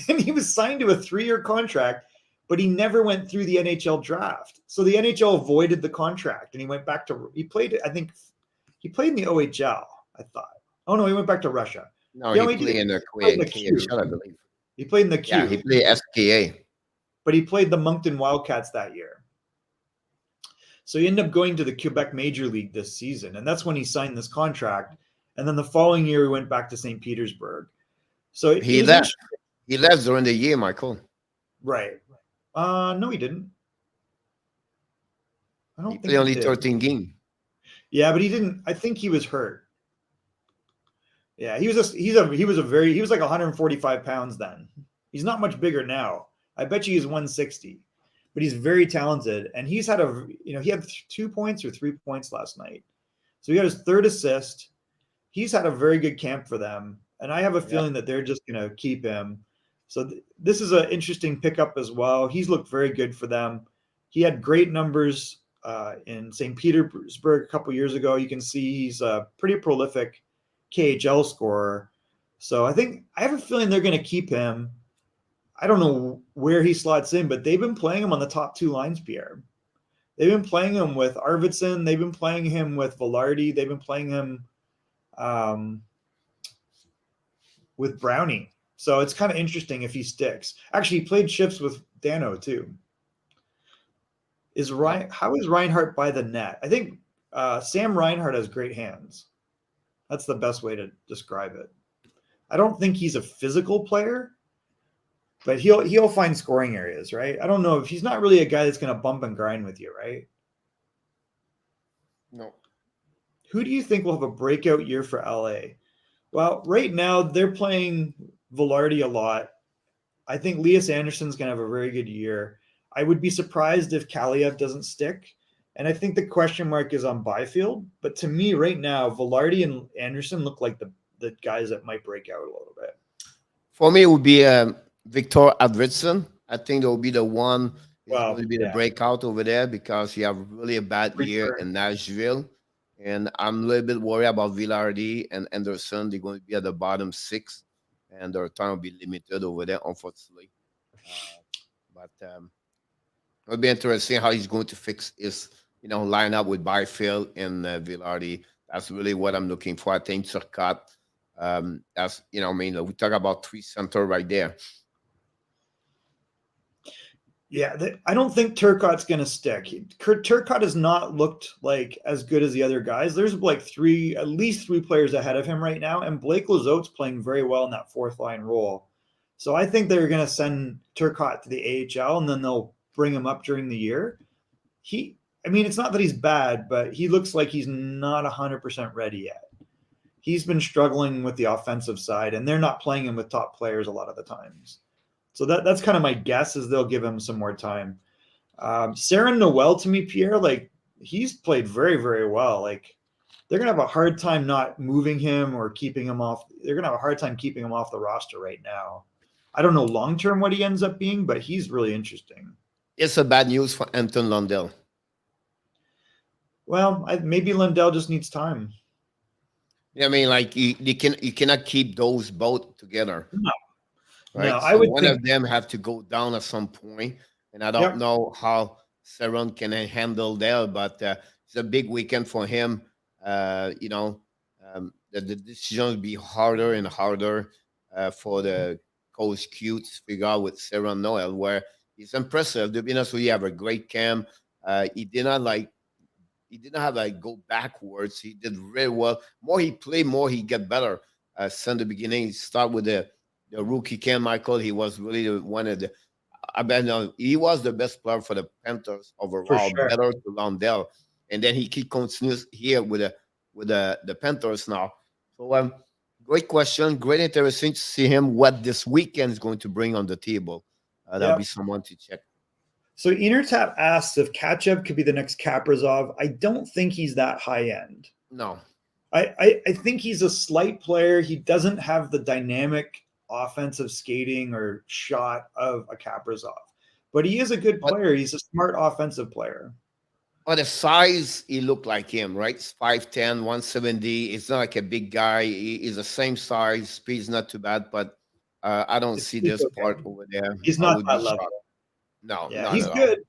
And he was signed to a 3-year contract, but he never went through the NHL draft. So the NHL avoided the contract, and he went back to, he played in the OHL, I thought. Oh, no, he went back to Russia. No, he played in the KHL, I believe. He played in the Q. Yeah, he played SKA. But he played the Moncton Wildcats that year. So he ended up going to the Quebec Major League this season, and that's when he signed this contract. And then the following year, he went back to St. Petersburg. So he left. He left during the year, Michael. Right. No, he didn't. I don't he think played only 13 games. Yeah, but he didn't. I think he was hurt. Yeah, he was like 145 pounds then. He's not much bigger now. I bet you he's 160, but he's very talented. And he's had he had 2 points or 3 points last night. So he got his third assist. He's had a very good camp for them. And I have a feeling that they're just going to keep him. So this is an interesting pickup as well. He's looked very good for them. He had great numbers in St. Petersburg a couple years ago. You can see he's a pretty prolific KHL scorer. So I have a feeling they're going to keep him. I don't know where he slots in, but they've been playing him on the top 2 lines, Pierre. They've been playing him with Arvidsson. They've been playing him with Velarde. They've been playing him with Brownie. So it's kind of interesting if he sticks. Actually, he played shifts with Dano too. How is Reinhart by the net? I think Sam Reinhart has great hands. That's the best way to describe it. I don't think he's a physical player, but he'll find scoring areas, right? I don't know if he's not really a guy that's going to bump and grind with you, right? No. Who do you think will have a breakout year for LA? Well, right now they're playing Velarde a lot. I think Elias Anderson's going to have a very good year. I would be surprised if Kaliev doesn't stick. And I think the question mark is on Byfield. But to me right now, Velarde and Anderson look like the guys that might break out a little bit. For me, it would be Victor Arvidsson. I think that will be the one who's going to be the breakout over there because he have really a bad year in Nashville. And I'm a little bit worried about Velarde and Anderson. They're going to be at the bottom 6, and their time will be limited over there, unfortunately. But it'll be interesting how he's going to fix his, line up with Byfield and Velarde. That's really what I'm looking for. I think Turcotte, we talk about 3 center right there. Yeah, I don't think Turcotte's going to stick. Turcotte has not looked like as good as the other guys. There's like at least 3 players ahead of him right now, and Blake Lizote's playing very well in that 4th line role. So I think they're going to send Turcotte to the AHL, and then they'll bring him up during the year. It's not that he's bad, but he looks like he's not 100% ready yet. He's been struggling with the offensive side, and they're not playing him with top players a lot of the times. So that's kind of my guess is they'll give him some more time. Saren Noel, to me, Pierre, like he's played very, very well. Like they're going to have a hard time not moving him or keeping him off. They're going to have a hard time keeping him off the roster right now. I don't know long-term what he ends up being, but he's really interesting. It's a bad news for Anton Lundell. Well, maybe Lundell just needs time. Yeah, you cannot keep those both together. No. Right? No, so I would one think of them have to go down at some point, and I don't know how Saren can handle that, but it's a big weekend for him. The decision will be harder and harder for the coach Q to figure out with Sarah Noel, where he's impressive. To be honest with you, have a great camp. He did not have like go backwards. He did really well. More he played, more he get better. Since the beginning, he start with the rookie camp, Michael. He was really one of the. I bet no, he was the best player for the Panthers For overall, sure. better to Lundell, and then he keep continues here with the Panthers now. So great question, great interesting to see him what this weekend is going to bring on the table. That'll be someone to check. So Intertap asks if Khachev could be the next Kaprizov. I don't think he's that high end. No, I think he's a slight player. He doesn't have the dynamic offensive skating or shot of a Kaprizov, but he is a good player. He's a smart offensive player. But the size, he looked like him, right? It's 5'10", 170. It's not like a big guy. He's the same size. Speed's not too bad, but I don't see this part over there. He's not that level. No, yeah, he's good.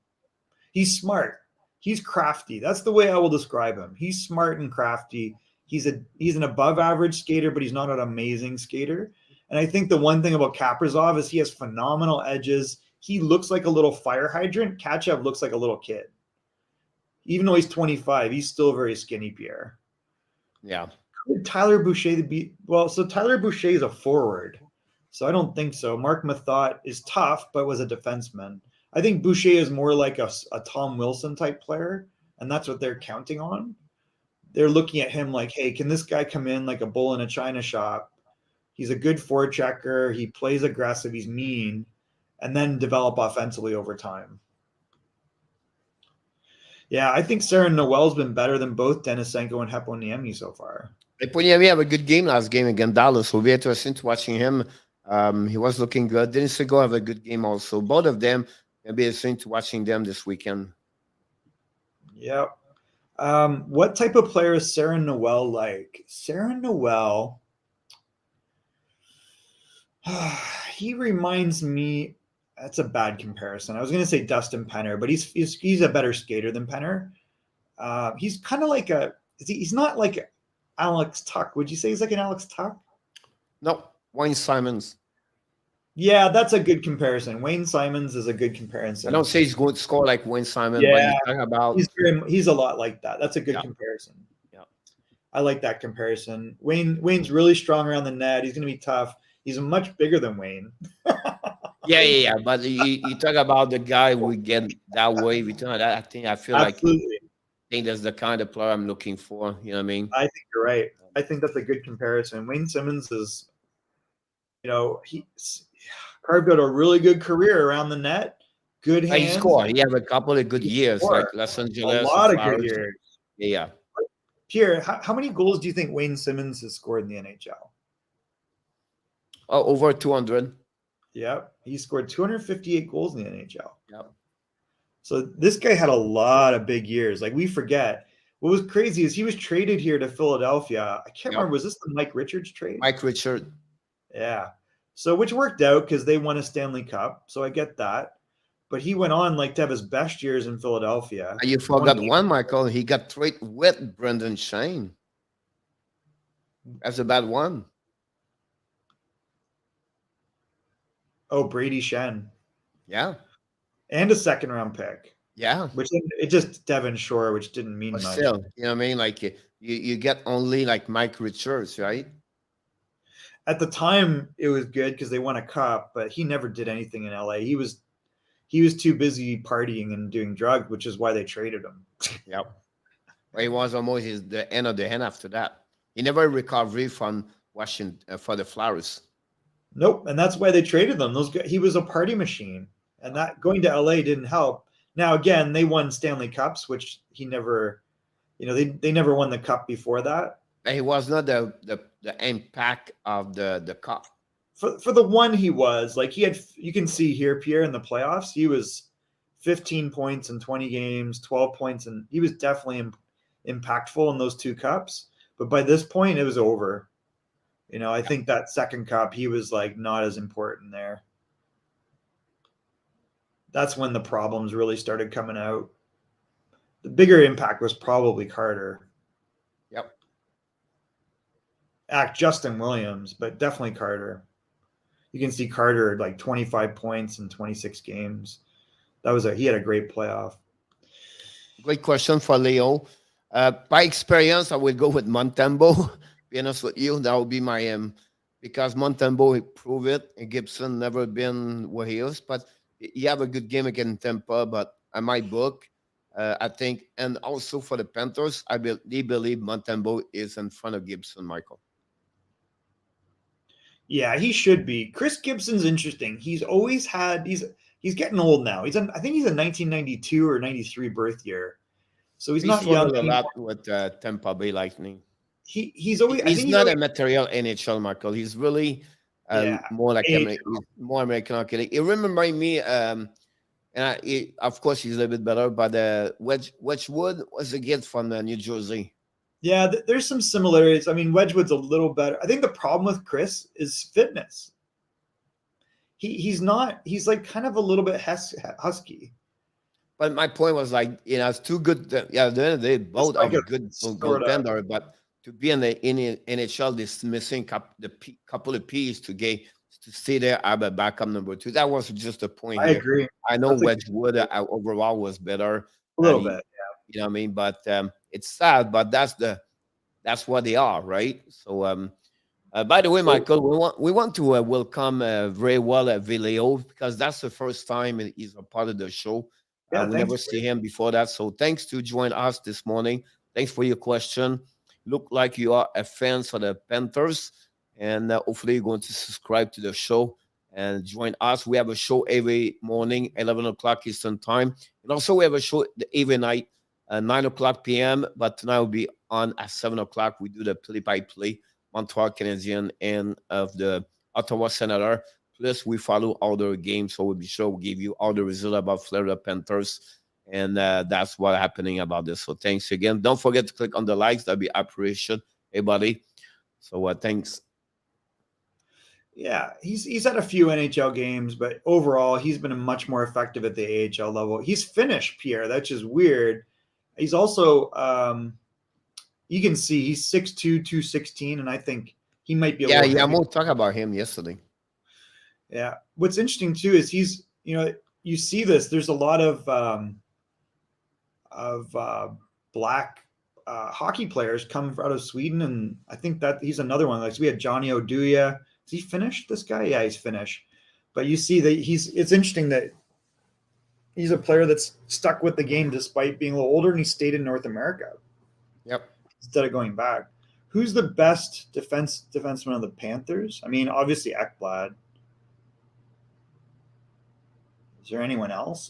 He's smart. He's crafty. That's the way I will describe him. He's smart and crafty. He's an above average skater, but he's not an amazing skater. And I think the one thing about Kaprizov is he has phenomenal edges. He looks like a little fire hydrant. Khachev looks like a little kid. Even though he's 25, he's still very skinny, Pierre. Yeah. Could Tyler Boucher be? Well, so Tyler Boucher is a forward. So I don't think so. Mark Mathot is tough, but was a defenseman. I think Boucher is more like a Tom Wilson type player, and that's what they're counting on. They're looking at him like, hey, can this guy come in like a bull in a china shop? He's a good forechecker. He plays aggressive. He's mean, and then develop offensively over time. Yeah, I think Saren Noel's been better than both Denisenko and Heponiemi so far. Heponiemi had a good game last game against Dallas. We'll be interesting to watching him. He was looking good. Denisenko have a good game also. Both of them, it'll be interesting to watching them this weekend. Yep. What type of player is Saren Noel like? Saren Noel, he reminds me. That's a bad comparison. I was going to say Dustin Penner, but he's a better skater than Penner. He's kind of like he's not like Alex Tuck. Would you say he's like an Alex Tuck? No, Wayne Simons. Yeah, that's a good comparison. Wayne Simons is a good comparison. I don't say he's going to score like Wayne Simons, yeah, but about he's a lot like that. That's a good comparison. Yeah, I like that comparison. Wayne's really strong around the net. He's going to be tough. He's much bigger than Wayne. Yeah. But you talk about the guy we get that way. We talk that. I feel Absolutely. like I think that's the kind of player I'm looking for. You know what I mean? I think you're right. I think that's a good comparison. Wayne Simmons is, he's carved out a really good career around the net. Good hands. He scored. He had a couple of good years, like Los Angeles. A lot of good years. Yeah. Pierre, how many goals do you think Wayne Simmons has scored in the NHL? Oh, over 200. Yep. He scored 258 goals in the NHL. Yep. So this guy had a lot of big years. Like we forget. What was crazy is he was traded here to Philadelphia. I can't remember. Was this the Mike Richards trade? Mike Richards. Yeah. So which worked out because they won a Stanley Cup. So I get that. But he went on to have his best years in Philadelphia. You forgot one, Michael. He got traded with Brendan Shane. That's a bad one. Oh, Brady Shen. Yeah. And a second round pick. Yeah. Which it just Devon Shore, which didn't mean much. Still, you know what I mean? Like you get only like Mike Richards, right? At the time, it was good because they won a cup, but he never did anything in LA. He was too busy partying and doing drugs, which is why they traded him. Yep. Well, he was almost the end of the end after that. He never recovered from Washington for the Flyers. Nope, and that's why they traded them. He was a party machine, and that going to LA didn't help. Now again, they won Stanley Cups, which he never, they never won the cup before that. He was not the impact of the cup. For the one he was, like he had, you can see here, Pierre, in the playoffs, he was 15 points in 20 games, 12 points, and he was definitely impactful in those two cups. But by this point, it was over. I think that second cup, he was like not as important there. That's when the problems really started coming out. The bigger impact was probably Carter. Yep. Justin Williams, but definitely Carter. You can see Carter like 25 points in 26 games. He had a great playoff. Great question for Leo. By experience, I will go with Montembeault. Be honest with you, that would be my because Montembeault proved it, and Gibson never been where he is. But he have a good game against Tampa. But I might book, I think, and also for the Panthers, I believe Montembeault is in front of Gibson, Michael. Yeah, he should be. Chris Gibson's interesting. He's always had he's getting old now. I think he's a 1992 or 93 birth year. So he's not young a lot with Tampa Bay Lightning. He's always he's not a material NHL, Michael. He's really more like more American hockey. It reminded me of course he's a little bit better, but Wedgwood was a kid from New Jersey. Yeah, there's some similarities. I mean, Wedgwood's a little better. I think the problem with Chris is fitness. He's like kind of a little bit husky. But my point was like, it's too good. They both are good goaltender, but to be in the NHL, this missing couple of pieces to stay there, have a backup number 2. That was just a point. I agree. I know Wedgwood overall was better. A little bit, yeah. You know what I mean? But it's sad, but that's what they are, right? So, by the way, Michael, we want to welcome very well Vileo, because that's the first time he's a part of the show. Yeah, we never see him before that. So thanks to join us this morning. Thanks for your question. Look like you are a fan for the Panthers, and hopefully you're going to subscribe to the show and join us. We have a show every morning, 11 o'clock Eastern time. And also we have a show every night, 9 o'clock p.m. But tonight will be on at 7 o'clock. We do the play-by-play, Montreal Canadiens and of the Ottawa Senator. Plus, we follow all their games, so we'll be sure we'll give you all the results about Florida Panthers. And that's what's happening about this. So thanks again. Don't forget to click on the likes. That'd be appreciation, everybody. So thanks. Yeah, he's had a few NHL games, but overall, he's been much more effective at the AHL level. He's Finnish, Pierre. That's just weird. He's also, you can see he's 6'2", 216, and I think he might be I'm going to talk about him yesterday. Yeah. What's interesting, too, is he's, you see this. There's a lot of black hockey players come out of Sweden, and I think that he's another one. Like, so we had Johnny Oduya. Is he Finnish, this guy? Yeah, he's Finnish. But you see that it's interesting that he's a player that's stuck with the game despite being a little older, and he stayed in North America. Yep. Instead of going back. Who's the best defenseman of the Panthers? I mean, obviously Ekblad. Is there anyone else?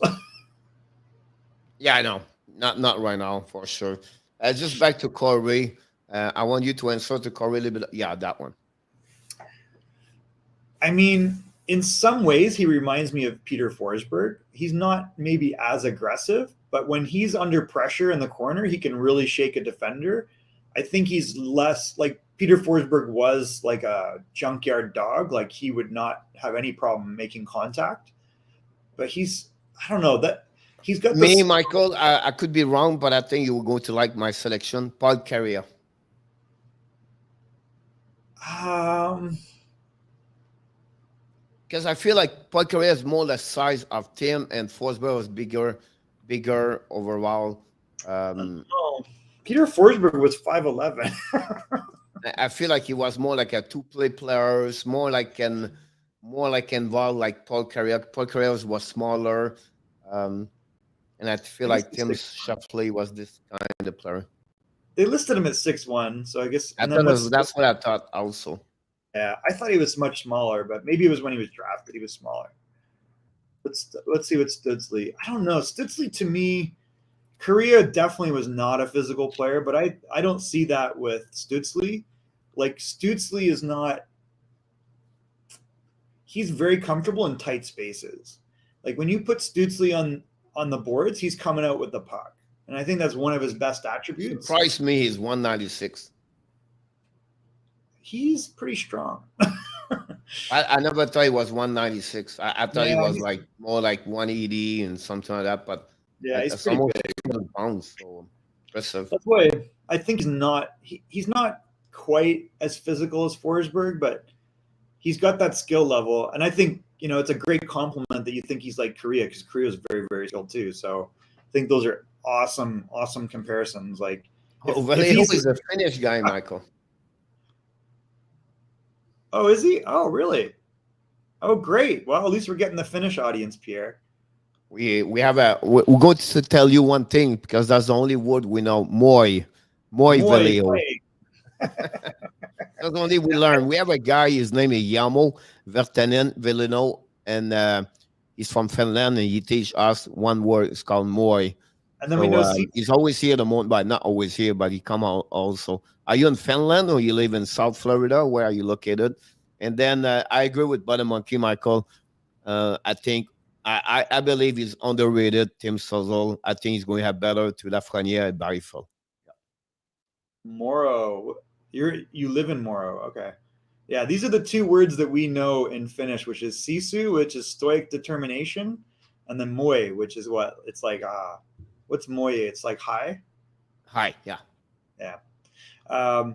Yeah, I know. Not right now, for sure. Just back to Corey. I want you to answer to Corey a little bit. Yeah, that one. I mean, in some ways, he reminds me of Peter Forsberg. He's not maybe as aggressive, but when he's under pressure in the corner, he can really shake a defender. I think he's less like Peter Forsberg was like a junkyard dog. Like he would not have any problem making contact. But I don't know that he's got me, Michael. I could be wrong, but I think you will go to like my selection, Paul Carrier. Because I feel like Paul Carrier is more the size of Tim, and Forsberg was bigger overall. Peter Forsberg was 5'11". I feel like he was more like a two-play player, more like involved like Paul Carrier. Paul Carrier was smaller, and I feel like Tim Shafley was this kind of player. They listed him at 6'1", so I guess that's what I thought also. Yeah, I thought he was much smaller, but maybe it was when he was drafted he was smaller. Let's see what Stützle. I don't know. Stützle, to me, Korea definitely was not a physical player, but I don't see that with Stützle. Like Stützle is not. He's very comfortable in tight spaces. Like when you put Stützle on the boards, he's coming out with the puck, and I think that's one of his best attributes. Surprised me, he's 196. He's pretty strong. I never thought he was 196. I thought he was like more like 180 and something like that. But yeah, he's almost 200 pounds. So impressive. That's why I think he's not quite as physical as Forsberg, but he's got that skill level, and I think it's a great compliment that you think he's like Korea, because Korea is very, very skilled too. So I think those are awesome comparisons. Like if Vallejo he's is a Finnish guy, Michael. oh, is he? Oh, really? Oh, great. Well, at least we're getting the Finnish audience, Pierre. We're going to tell you one thing, because that's the only word we know. Moi Vallejo. That's the only we learn. We have a guy, his name is Jamo Virtanen, and he's from Finland, and he teach us one word. It's called moi. And then we know he's always here the moment, but not always here, but he come out also. Are you in Finland, or you live in South Florida? Where are you located? And then I agree with Butter Monkey, Michael. I think I believe he's underrated. Tim Suzzle. I think he's going to have better to Lafreniere at Barryville. Moro. You live in Moro. Okay. Yeah, these are the two words that we know in Finnish, which is sisu, which is stoic determination, and then moi, which is what? It's like what's moi? It's like hi. Hi, yeah. Yeah. I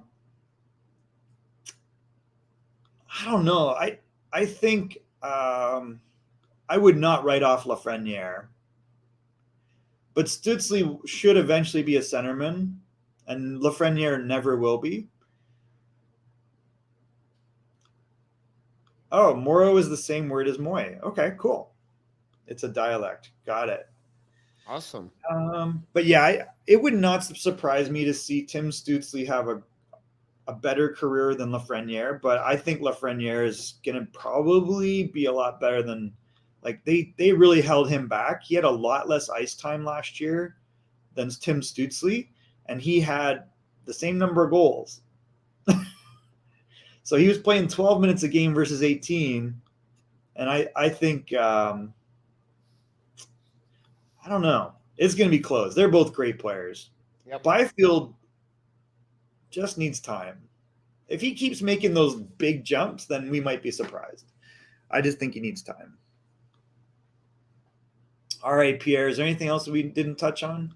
don't know. I think I would not write off Lafreniere, but Stützle should eventually be a centerman, and Lafreniere never will be. Oh, Moro is the same word as moi. Okay, cool. It's a dialect. Got it. Awesome. But yeah, it would not surprise me to see Tim Stützle have a better career than Lafreniere, but I think Lafreniere is going to probably be a lot better than, like, they really held him back. He had a lot less ice time last year than Tim Stützle, and he had the same number of goals. So he was playing 12 minutes a game versus 18, and I think I don't know. It's going to be close. They're both great players. Yep. Byfield just needs time. If he keeps making those big jumps, then we might be surprised. I just think he needs time. All right, Pierre, is there anything else that we didn't touch on?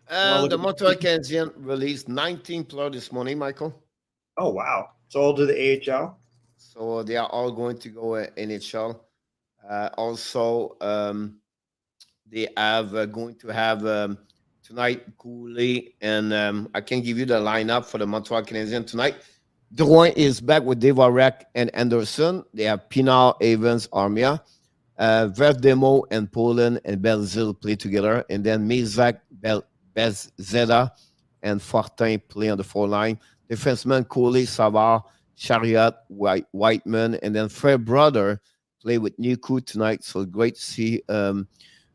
The Montreal Canadiens released 19 players this morning, Michael. Oh, wow. So all to the AHL? So they are all going to go NHL. Also, they have going to have tonight Cooley, and I can give you the lineup for the Montreal Canadiens tonight. Drouin is back with Devarek and Anderson. They have Pinar, Evans, Armia. Verdemo and Poland and Belzil play together. And then Mezak, Bezeda, and Fortin play on the 4 line. Defenseman Cooley, Savard, Chariot, Whiteman, and then Fred Brother play with Niku tonight. So great to see. And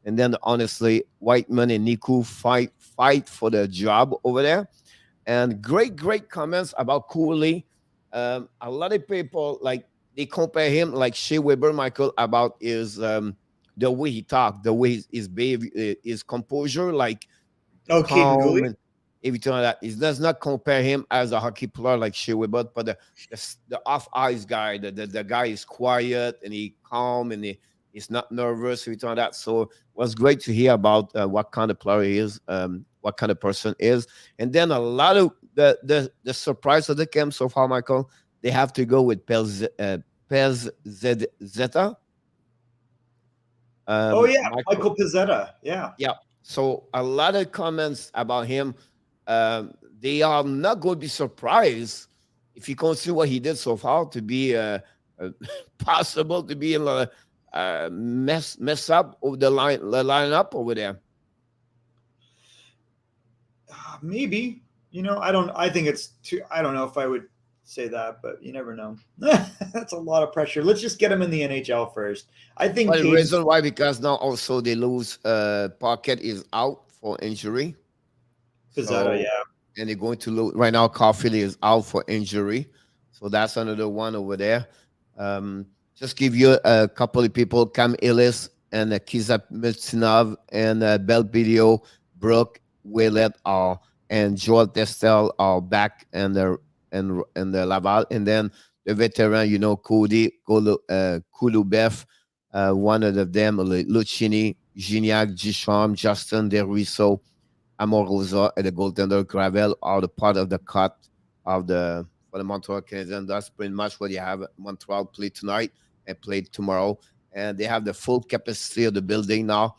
then honestly, Whiteman and Niku fight for the job over there. And great comments about Cooley. A lot of people they compare him like Shea Weber, Michael, about his the way he talked, the way his behavior, his composure, like Caden Cooley. Everything like that. It does not compare him as a hockey player like Shea Weber, but the off ice guy, the guy is quiet and he calm and he's not nervous, everything like that. So it was great to hear about what kind of player he is, what kind of person is. And then a lot of the surprise of the camp so far, Michael, they have to go with Pez Zeta. Michael Pezzetta. Yeah. So a lot of comments about him. They are not going to be surprised if you consider what he did so far to be possible to be in a mess up over the lineup over there. Maybe, I think it's too. I don't know if I would say that, but you never know. That's a lot of pressure. Let's just get him in the NHL first. I think the reason why, because now also they lose. Pocket is out for injury. Pizzetta, yeah. And they're going to lose right now. Caulfield is out for injury, so that's another one over there. Just give you a couple of people: Cam Ellis and Kizap Mitsinov and Belvideo, Brooke, Willett and Joel Testel are back and the Laval, and then the veteran, Cody Kulubev, one of them, Lucchini, Gignac, Gisham, Justin Deruisseau, Amorosa, and the goaltender Gravel are the part of the cut of for for the Montreal Canadiens. That's pretty much what you have. Montreal play tonight and play tomorrow. And they have the full capacity of the building now.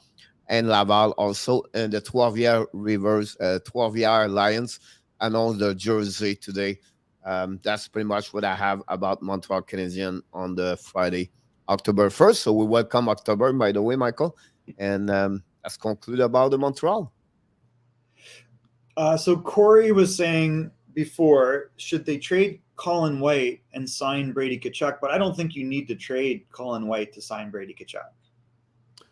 And Laval also. And the 12-year Rivers, 12-year Lions announced their jersey today. That's pretty much what I have about Montreal Canadiens on the Friday, October 1st. So we welcome October, by the way, Michael. And let's conclude about the Montreal. So Corey was saying before, should they trade Colin White and sign Brady Tkachuk? But I don't think you need to trade Colin White to sign Brady Tkachuk.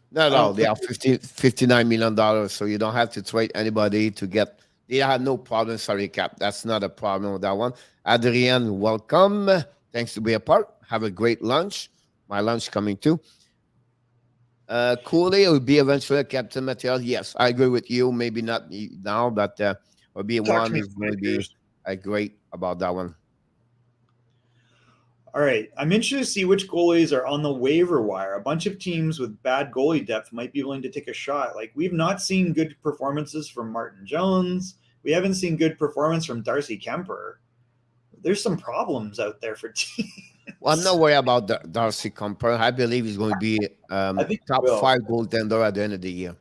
No, they are $59 million, so you don't have to trade anybody to get. They have no problem, salary cap. That's not a problem with that one. Adrian, welcome. Thanks to be a part. Have a great lunch. My lunch coming too. Cooley will be eventually a captain material. Yes, I agree with you. Maybe not now, but will be one is going to be great about that one. All right. I'm interested to see which goalies are on the waiver wire. A bunch of teams with bad goalie depth might be willing to take a shot. Like, we've not seen good performances from Martin Jones. We haven't seen good performance from Darcy Kemper. There's some problems out there for teams. Well, I'm not worried about Darcy Kemper. I believe he's going to be top 5 goaltender at the end of the year.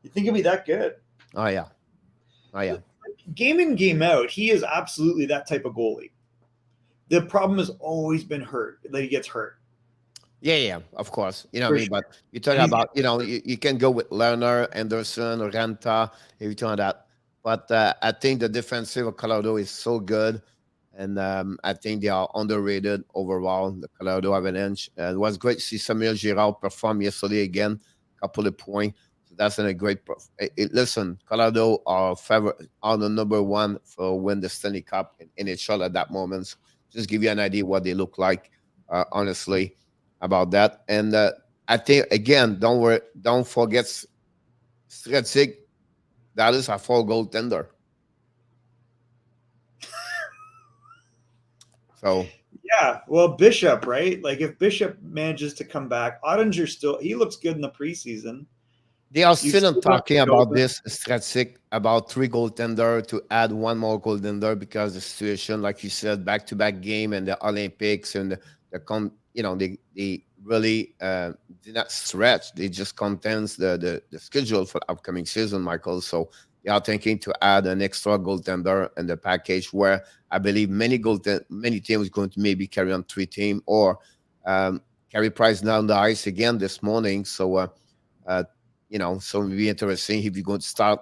You think he'll be that good? Oh, yeah. Game in, game out, he is absolutely that type of goalie. The problem has always been that he gets hurt. Yeah, of course. You know what I mean? But you're talking about, you can go with Lerner, Anderson, or Ranta, everything like that. But I think the defensive of Colorado is so good. And I think they are underrated overall. The Colorado Avalanche. It was great to see Samuel Girard perform yesterday again, couple of points. So that's a great. Listen, Colorado are the number 1 for win the Stanley Cup in NHL at that moment. So just give you an idea what they look like, honestly, about that. And I think again, don't forget Stretzik. Dallas are 4 goaltender. So yeah, well, Bishop, right? Like, if Bishop manages to come back, Ottinger he looks good in the preseason. They are still talking about this Stretzik, about 3 goaltender to add 1 more goaltender because the situation, like you said, back-to-back game and the Olympics and they really did not stretch. They just condense the schedule for the upcoming season, Michael. So they are thinking to add an extra goaltender in the package where I believe many teams going to maybe carry on 3 teams or carry Price down the ice again this morning. So, so it'll be interesting if you're going to start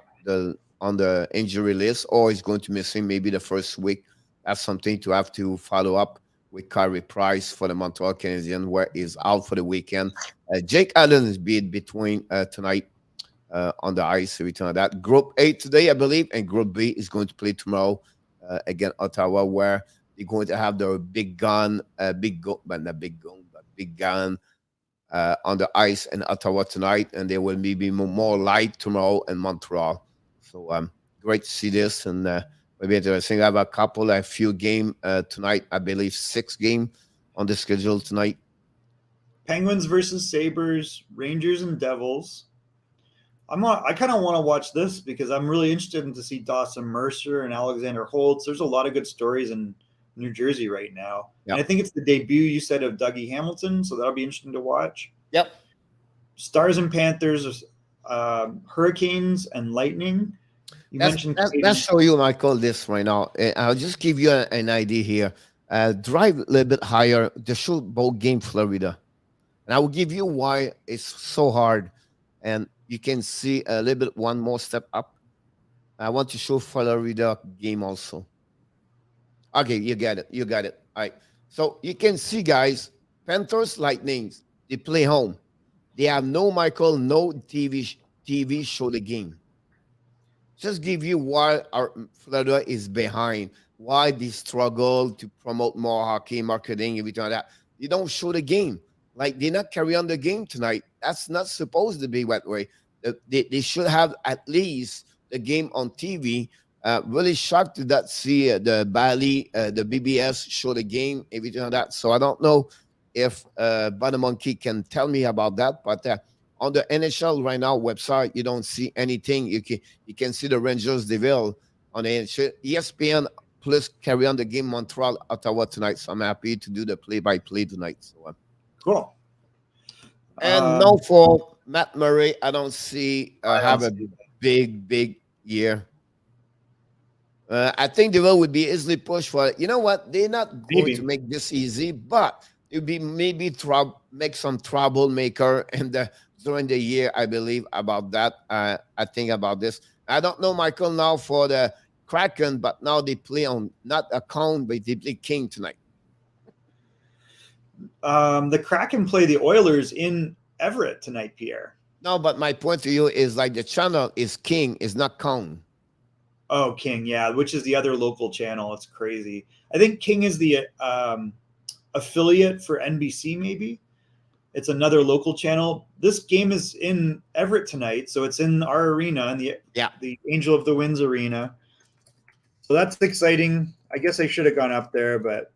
on the injury list or he's going to missing maybe the first week. That's something to have to follow up with Carey Price for the Montreal Canadiens, where he's out for the weekend. Jake Allen is between tonight on the ice, everything like that. Group A today, I believe, and Group B is going to play tomorrow against Ottawa, where they're going to have their big gun on the ice in Ottawa tonight, and they will maybe more light tomorrow in Montreal. So great to see this, and maybe interesting. I have a few game tonight. I believe 6 game on the schedule tonight. Penguins versus Sabres, Rangers and Devils. I kind of want to watch this because I'm really interested in to see Dawson Mercer and Alexander Holtz. There's a lot of good stories in New Jersey right now. Yep. And I think it's the debut, you said, of Dougie Hamilton, so that'll be interesting to watch. Yep. Stars and Panthers, Hurricanes and Lightning. Let's show you, Michael, this right now. I'll just give you an idea here. Drive a little bit higher to show both game Florida. And I will give you why it's so hard. And you can see a little bit one more step up. I want to show Florida game also. Okay, you got it. All right. So you can see, guys, Panthers, Lightning, they play home. They have no TV show the game. Just give you why our Florida is behind, why they struggle to promote more hockey, marketing, everything like that. They don't show the game. Like, they not carry on the game tonight. That's not supposed to be that way. They should have at least the game on TV. Really shocked to that see the Bally, the BBS show the game, everything like that. So I don't know if Bunny Monkey can tell me about that, but on the NHL right now website, you don't see anything. You can see the Rangers Deville on the ESPN plus carry on the game Montreal, Ottawa tonight. So I'm happy to do the play-by-play tonight. So, Cool. and now for Matt Murray, I don't see have a big year. I think Deville would be easily pushed for it. You know what? They're not going to make this easy, but it would be maybe make some troublemaker during the year, I believe, about that. I think about this. I don't know, Michael, now for the Kraken, but now they play on not a Count, but they play King tonight. The Kraken play the Oilers in Everett tonight, Pierre. No, but my point to you is like the channel is King, is not Count. Oh, King, yeah, which is the other local channel. It's crazy. I think King is the affiliate for NBC, maybe. It's another local channel. This game is in Everett tonight, so it's in our arena, in the Angel of the Winds arena. So that's exciting. I guess I should have gone up there, but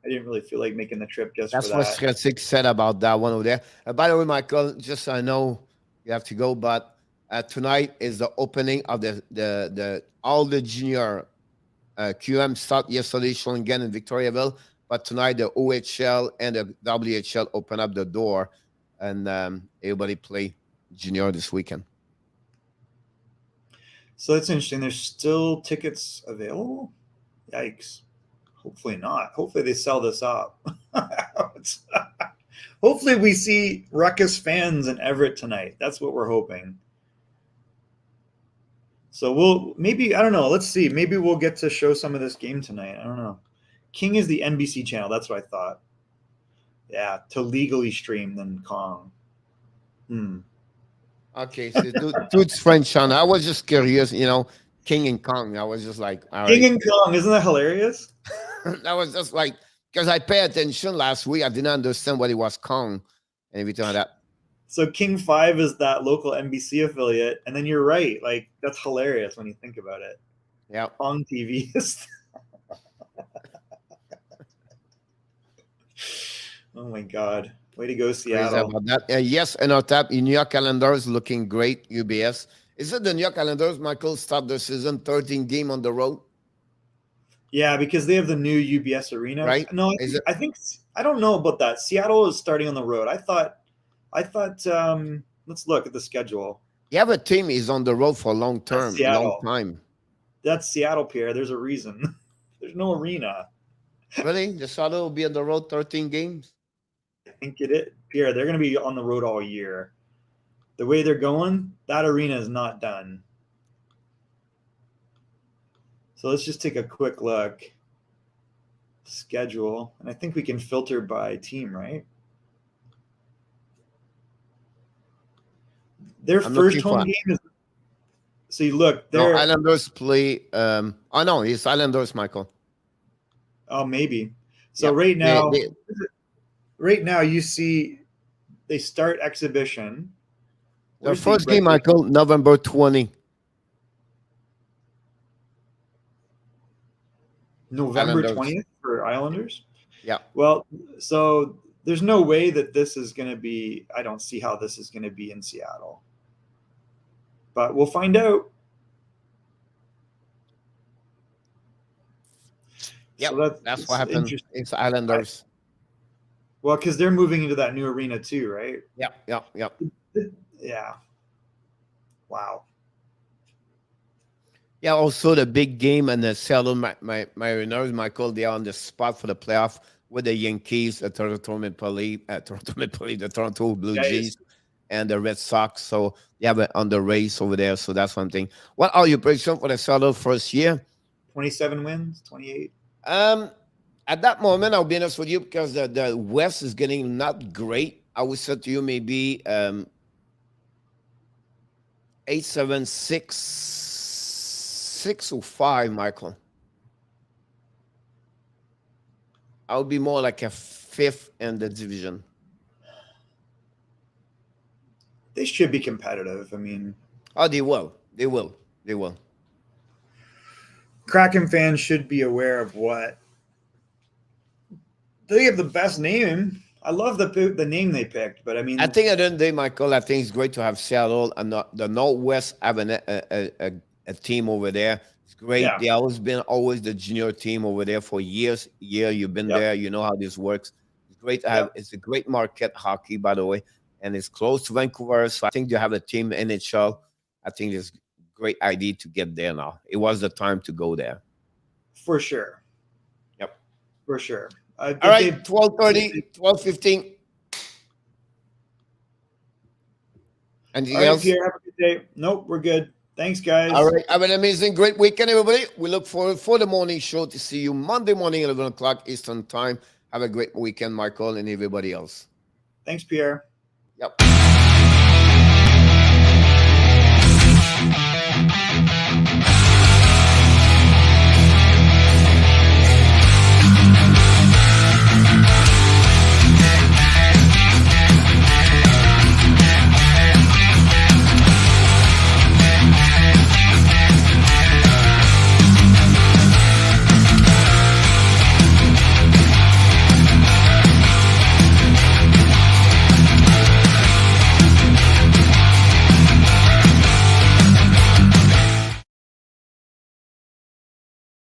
I didn't really feel like making the trip just for that. That's what Frenchy said about that one over there. By the way, Michael, just so I know you have to go, but tonight is the opening of the all the junior QM start yesterday, showing again in Victoriaville. But tonight the OHL and the WHL open up the door, and everybody play junior this weekend. So that's interesting. There's still tickets available? Yikes. Hopefully not. Hopefully they sell this up. Hopefully we see Ruckus fans in Everett tonight. That's what we're hoping. So we'll maybe, I don't know. Let's see. Maybe we'll get to show some of this game tonight. I don't know. King is the NBC channel. That's what I thought. Yeah, to legally stream than Kong. Okay, so dude's French channel. I was just curious, King and Kong. I was just like, all King right. and Kong, isn't that hilarious? That was just like, because I paid attention last week. I didn't understand what it was Kong and everything like that. So King 5 is that local NBC affiliate. And then you're right. Like, that's hilarious when you think about it. Yeah. Kong TV is... Oh, my God. Way to go, Seattle. About that. Yes, and our tap, New York calendars looking great, UBS. Is it the New York Calendars, Michael, start the season 13 game on the road? Yeah, because they have the new UBS arena. Right? No, I think I don't know about that. Seattle is starting on the road. I thought let's look at the schedule. You have a team is on the road for a long term, long time. That's Seattle, Pierre. There's a reason. There's no arena. Really? The Seattle will be on the road 13 games? I think it is. Pierre, they're going to be on the road all year. The way they're going, that arena is not done. So let's just take a quick look. Schedule. And I think we can filter by team, right? Their first home game is... So you look. No, Islanders play... oh, no, it's Islanders, Michael. Oh, maybe. So right now you see they start exhibition. Their first game, Michael, November 20. November 20th for Islanders? Yeah. Well, so there's no way that this is going to be, I don't see how this is going to be in Seattle. But we'll find out. Yeah, so that's what happened. It's Islanders. Well, because they're moving into that new arena too, right? Yeah. Yeah. Wow. Yeah, also the big game and the Sheldon Mariners, Michael, they are on the spot for the playoff with the Yankees, the Toronto Blue Jays, and the Red Sox. So they have it on the race over there. So that's one thing. What are your predictions for the Sheldon first year? 27 wins, 28. At that moment, I'll be honest with you, because the West is getting not great. I would say to you maybe 8, 7, 6 or 5, Michael. I would be more like a 5th in the division. They should be competitive. I mean, oh, they will. Kraken fans should be aware of what they have. The best name. I love the name they picked, but I mean, I think at the end of the day, Michael, I think it's great to have Seattle and the Northwest having a team over there It's great. Yeah. They always been the junior team over there for years. You've been Yep. there. You know how this works. It's great to have. Yep. It's a great market hockey, by the way, and it's close to Vancouver. So I think you have a team in NHL. I think it's a great idea to get there now. It was the time to go there. For sure. Yep. For sure. All right, 12:30, 12:15. Anything else? Pierre, have a good day. Nope, we're good. Thanks, guys. All right. Have an amazing, great weekend, everybody. We look forward for the morning show to see you Monday morning, 11 o'clock Eastern time. Have a great weekend, Michael, and everybody else. Thanks, Pierre. Yep.